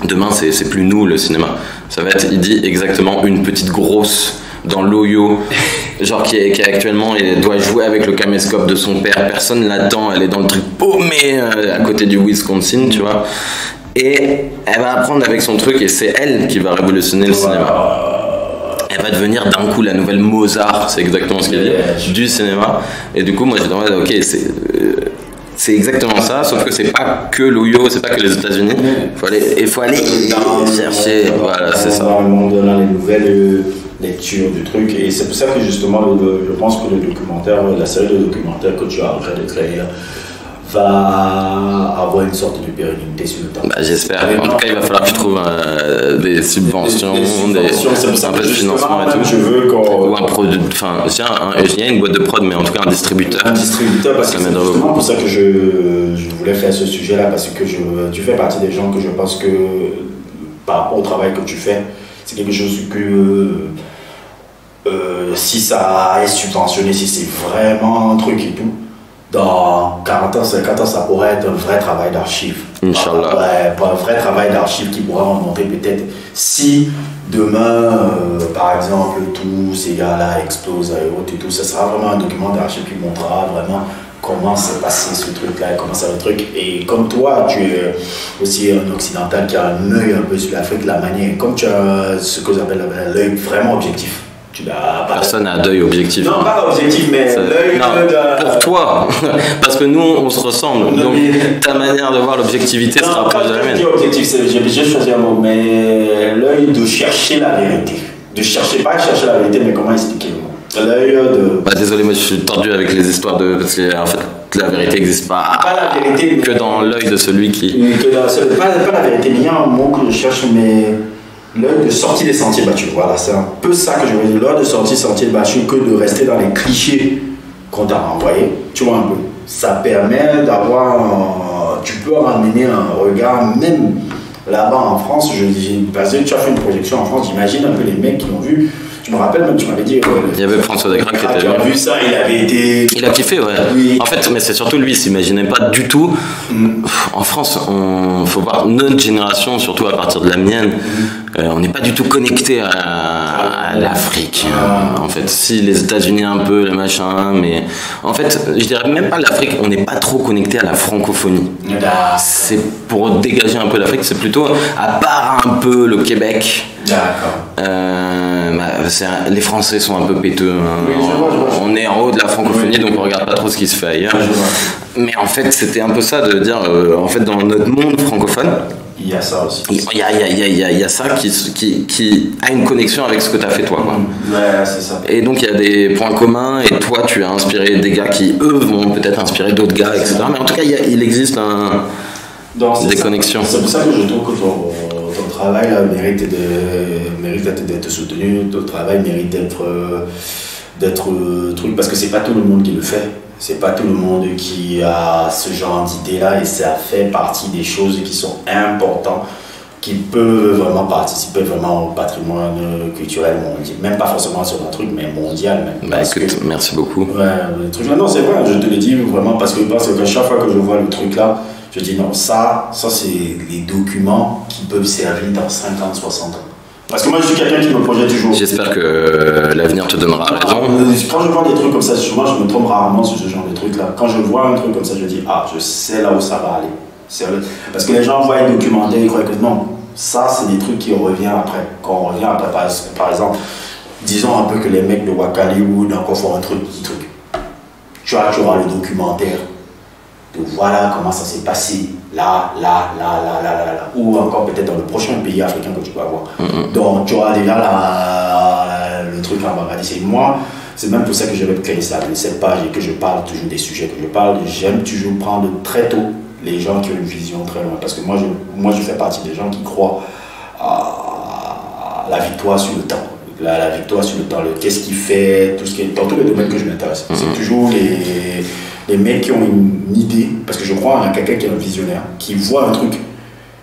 demain c'est plus nous le cinéma, ça va être, il dit exactement une petite grosse dans l'Oyo, genre qui actuellement il doit jouer avec le caméscope de son père, personne l'attend, elle est dans le truc paumé à côté du Wisconsin, tu vois, et elle va apprendre avec son truc et c'est elle qui va révolutionner le cinéma. Elle va devenir d'un coup la nouvelle Mozart, c'est exactement ce qu'il dit, du cinéma. Et du coup moi j'ai dit ok, c'est exactement ça, sauf que c'est pas que l'Oyo, c'est pas que les États-Unis. Il faut aller chercher, voilà, c'est ça. Dans le monde, dans les nouvelles lectures du truc, et c'est pour ça que justement, je pense que le documentaire, la série de documentaires que tu as en train de créer, va avoir une sorte de pérennité sur le temps. Bah, j'espère. En tout cas, il va falloir que tu trouves des subventions, un peu de financement et tout. Je veux ou un produit. Enfin, il y a une boîte de prod, mais en tout cas un distributeur. Un distributeur, parce que c'est justement pour ça que je voulais faire ce sujet-là, parce que tu fais partie des gens que je pense que par rapport au travail que tu fais, c'est quelque chose que si ça est subventionné, si c'est vraiment un truc et tout, dans 40 ans, 50 ans, ça pourrait être un vrai travail d'archive. Inch'Allah. Un vrai travail d'archive qui pourra remonter peut-être si demain, par exemple, tous ces gars-là explosent et tout, ça sera vraiment un document d'archive qui montrera vraiment comment s'est passé ce truc-là, comment ça va le truc. Et comme toi, tu es aussi un occidental qui a un œil un peu sur l'Afrique, la manière, comme tu as ce que j'appelle l'œil vraiment objectif. Personne n'a d'œil objectif. Non, pas objectif, mais l'œil pour toi, parce que nous on se ressemble. Donc ta manière de voir l'objectivité sera proche de la mienne. Objectif, j'ai choisi un mot, mais l'œil de chercher la vérité. De chercher, pas chercher la vérité, mais comment expliquer le mot. L'œil de. Bah désolé, moi je suis tordu avec les histoires de. Parce que en fait, la vérité n'existe pas la vérité, que dans l'œil de celui qui. Pas la vérité, mais il y a un mot que je cherche, mais. L'œil de sortie des sentiers battus, voilà, c'est un peu ça que je veux dire. L'œil de sortie des sentiers battus, que de rester dans les clichés qu'on t'a renvoyés, tu vois un peu. Ça permet d'avoir, tu peux ramener un regard, même là-bas en France, parce que tu as fait une projection en France, j'imagine un peu les mecs qui l'ont vu. Je me rappelle même, tu m'avais dit. Il y avait François Descraques qui était venu. Il a vu ça, il avait été. Il a kiffé, ouais. Oui. En fait, mais c'est surtout lui, il s'imaginait pas du tout. En France, faut voir notre génération, surtout à partir de la mienne, on n'est pas du tout connecté à l'Afrique. En fait, si les États-Unis un peu, le machin, mais en fait, je dirais même pas l'Afrique, on n'est pas trop connecté à la francophonie. C'est pour dégager un peu l'Afrique, c'est plutôt, à part un peu le Québec. D'accord. Les Français sont un peu péteux. Hein. Oui, on est en haut de la francophonie, donc on regarde pas trop ce qui se fait ailleurs. Mais en fait, c'était un peu ça de dire, en fait, dans notre monde francophone, il y a ça aussi. Il y a ça qui a une connexion avec ce que tu as fait toi. Quoi. Ouais, c'est ça. Et donc il y a des points communs, et toi tu as inspiré des gars qui eux vont peut-être inspirer d'autres gars, etc. Mais en tout cas, il existe des connexions. C'est pour ça que je trouve que ton travail là, mérite d'être soutenu, ton travail mérite d'être truc, parce que c'est pas tout le monde qui le fait. C'est pas tout le monde qui a ce genre d'idée là, et ça fait partie des choses qui sont importantes qui peut vraiment participer vraiment au patrimoine culturel mondial, même pas forcément sur un truc, mais mondial même. Bah écoute, merci beaucoup. Ouais, le truc là, non, c'est vrai, je te le dis vraiment parce que chaque fois que je vois le truc là, je dis non, ça c'est les documents qui peuvent servir dans 50, 60 ans. Parce que moi je suis quelqu'un qui me projette toujours. J'espère que l'avenir te donnera raison. Quand je vois des trucs comme ça, souvent je me trompe rarement sur ce genre de trucs là. Quand je vois un truc comme ça, je dis je sais là où ça va aller. Parce que les gens voient un documentaire, ils croient que non, ça c'est des trucs qui reviennent après. Quand on revient après, par exemple, disons un peu que les mecs de Wakaliwood encore font un petit truc. Tu auras le documentaire de voilà comment ça s'est passé, là, ou encore peut-être dans le prochain pays africain que tu vas voir. Donc tu auras déjà le truc en Bangladesh. Et moi, c'est même pour ça que je vais créer cette page et que je parle toujours des sujets que je parle. J'aime toujours prendre très tôt les gens qui ont une vision très loin. Parce que moi, je fais partie des gens qui croient à la victoire sur le temps. La victoire sur le temps, qu'est-ce qu'il fait, tout ce qui est dans tous les domaines que je m'intéresse. C'est toujours les mecs qui ont une idée, parce que je crois en quelqu'un qui est un visionnaire, qui voit un truc.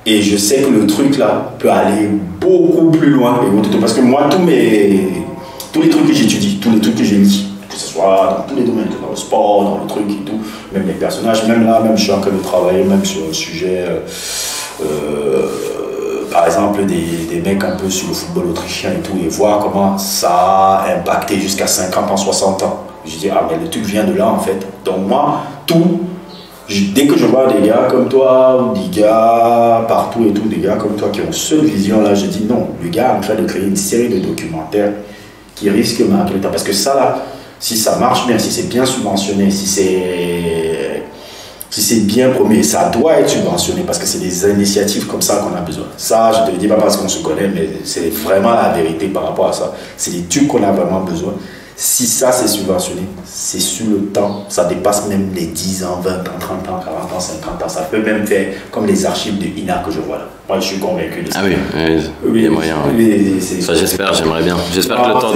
Et je sais que le truc là peut aller beaucoup plus loin. Parce que moi, tous les trucs que j'étudie, tous les trucs que j'ai mis, que ce soit dans tous les domaines, dans le sport, dans le truc et tout, même les personnages, même je suis en train de travailler même sur un sujet, par exemple des mecs un peu sur le football autrichien et tout, et voir comment ça a impacté jusqu'à 50 ans, 60 ans. Je dis, mais le truc vient de là en fait. Donc moi, dès que je vois des gars comme toi, ou des gars partout et tout, des gars comme toi qui ont cette vision-là, je dis non, le gars est en train de créer une série de documentaires qui risquent de marquer le temps. Parce que ça là, si ça marche bien, si c'est bien subventionné, si c'est bien promis, ça doit être subventionné parce que c'est des initiatives comme ça qu'on a besoin. Ça, je ne te le dis pas parce qu'on se connaît, mais c'est vraiment la vérité par rapport à ça. C'est des trucs qu'on a vraiment besoin. Si ça c'est subventionné, c'est sur le temps, ça dépasse même les 10 ans, 20 ans, 30 ans, 40 ans, 50 ans. Ça peut même faire comme les archives de INA que je vois là. Moi je suis convaincu de ça. Ah oui, il y a moyen. Ça j'espère, j'aimerais bien. J'espère que le temps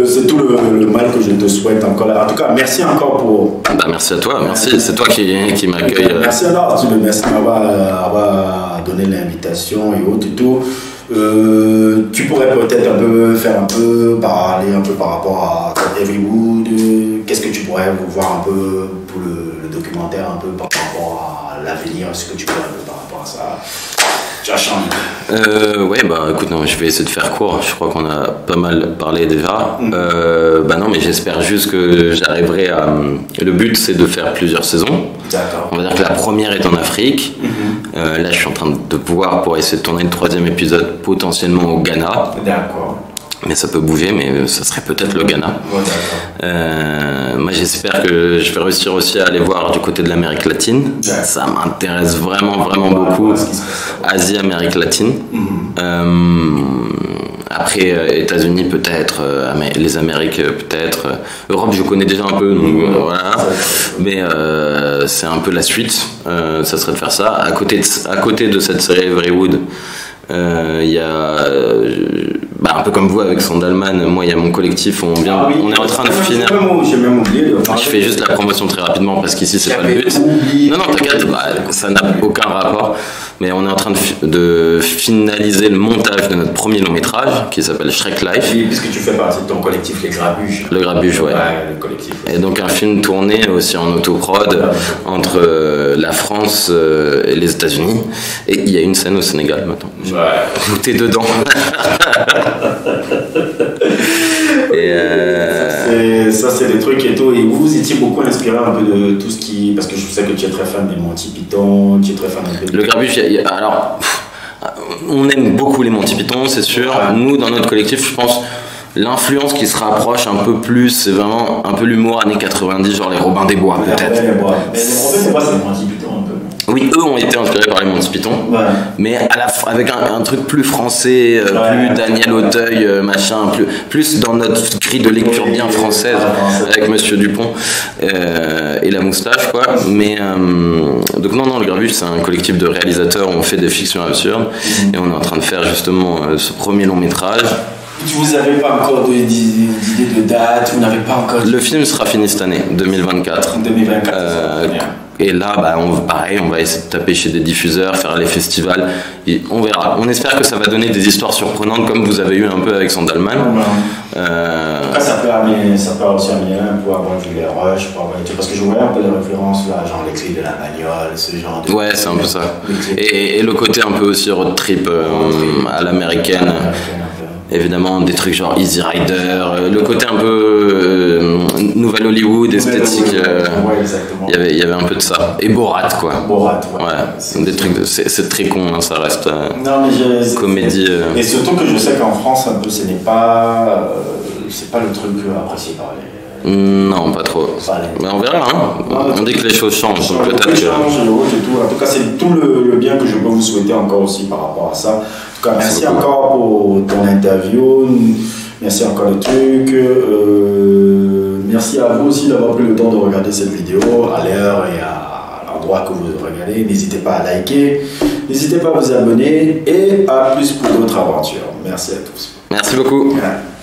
c'est tout le mal que je te souhaite encore là. En tout cas, merci encore pour... merci à toi, merci. C'est toi qui m'accueille. Merci alors, merci de m'avoir donné l'invitation et autres et tout. Tu pourrais peut-être parler un peu par rapport à Everywood. Qu'est-ce que tu pourrais voir un peu pour le documentaire, un peu par rapport à l'avenir, ce que tu pourrais un peu par rapport à ça? Tu as changé. Ouais, écoute, non, je vais essayer de faire court. Je crois qu'on a pas mal parlé déjà. Non, mais j'espère juste que j'arriverai à. Le but, c'est de faire plusieurs saisons. D'accord. On va dire que la première est en Afrique. Là, je suis en train de voir pour essayer de tourner le 3e épisode potentiellement au Ghana. D'accord. Mais ça peut bouger, mais ça serait peut-être le Ghana. Moi, j'espère que je vais réussir aussi à aller voir du côté de l'Amérique latine. Ça m'intéresse vraiment, vraiment beaucoup. Asie, Amérique latine. Après, États-Unis peut-être, les Amériques peut-être. Europe, je connais déjà un peu, donc voilà. Mais c'est un peu la suite. Ça serait de faire ça. À côté de cette série Everywood, il y a un peu comme vous avec Sandalman, moi il y a mon collectif, on est en train de finir. J'ai même oublié. Je fais juste la promotion très rapidement parce qu'ici c'est pas le but. Non, t'inquiète, ça n'a aucun rapport. Mais on est en train de finaliser le montage de notre premier long métrage qui s'appelle Shrek Life. Oui, puisque tu fais partie de ton collectif Les Grabuges. Le Grabuge, ouais. Le collectif. Et donc un film tourné aussi en autoprod entre la France et les États-Unis. Et il y a une scène au Sénégal maintenant. Ouais. Où t'es dedans. Et ça c'est des trucs et tout. Et vous étiez beaucoup inspiré un peu de tout ce qui... Parce que je sais que tu es très fan des Monty Python, tu es très fan un peu de... Le Grabuge, alors... On aime beaucoup les Monty Python, c'est sûr. Nous, dans notre collectif, je pense... L'influence qui se rapproche un peu plus, c'est vraiment un peu l'humour années 90, genre les Robins des Bois, peut-être. Mais les Robins des Bois, c'est les Monty Python un peu. Oui, eux ont été inspirés par les Monty Python, mais avec un truc plus français, plus Daniel Auteuil, machin, plus dans notre grille de lecture bien française, avec Monsieur Dupont et la moustache, quoi. Mais donc non, le Grabuge, c'est un collectif de réalisateurs, on fait des fictions absurdes, et on est en train de faire justement ce premier long métrage. Vous n'avez pas encore d'idée de date, vous n'avez pas encore... Le film sera fini cette année, 2024. Et là, bah, pareil, on va essayer de taper chez des diffuseurs, faire les festivals. Et on verra. On espère que ça va donner des histoires surprenantes comme vous avez eu un peu avec Sandalman. Après, ça peut aussi amener un peu à avoir Julia Rush, parce que je voyais un peu les références là, genre les clés de la bagnole, ce genre de... Ouais, c'est un peu ça. Et le côté un peu aussi road trip à l'américaine. Évidemment, des trucs genre Easy Rider, le côté un peu Nouvelle Hollywood, esthétique, il y avait un peu de ça. Et Borat, quoi. Borat, ouais. Des trucs, c'est très con, hein, ça reste comédie. Et surtout que je sais qu'en France, un peu, ce n'est pas, c'est pas le truc apprécié par les... Non, pas trop. Mais on verra, hein. On dit que les choses changent, donc peut-être que... En tout cas, c'est tout le bien que je peux vous souhaiter encore aussi par rapport à ça. En tout cas, merci encore pour ton interview. Merci encore le truc. Merci à vous aussi d'avoir pris le temps de regarder cette vidéo à l'heure et à l'endroit que vous regardez. N'hésitez pas à liker, n'hésitez pas à vous abonner et à plus pour d'autres aventures. Merci à tous. Merci beaucoup. Ouais.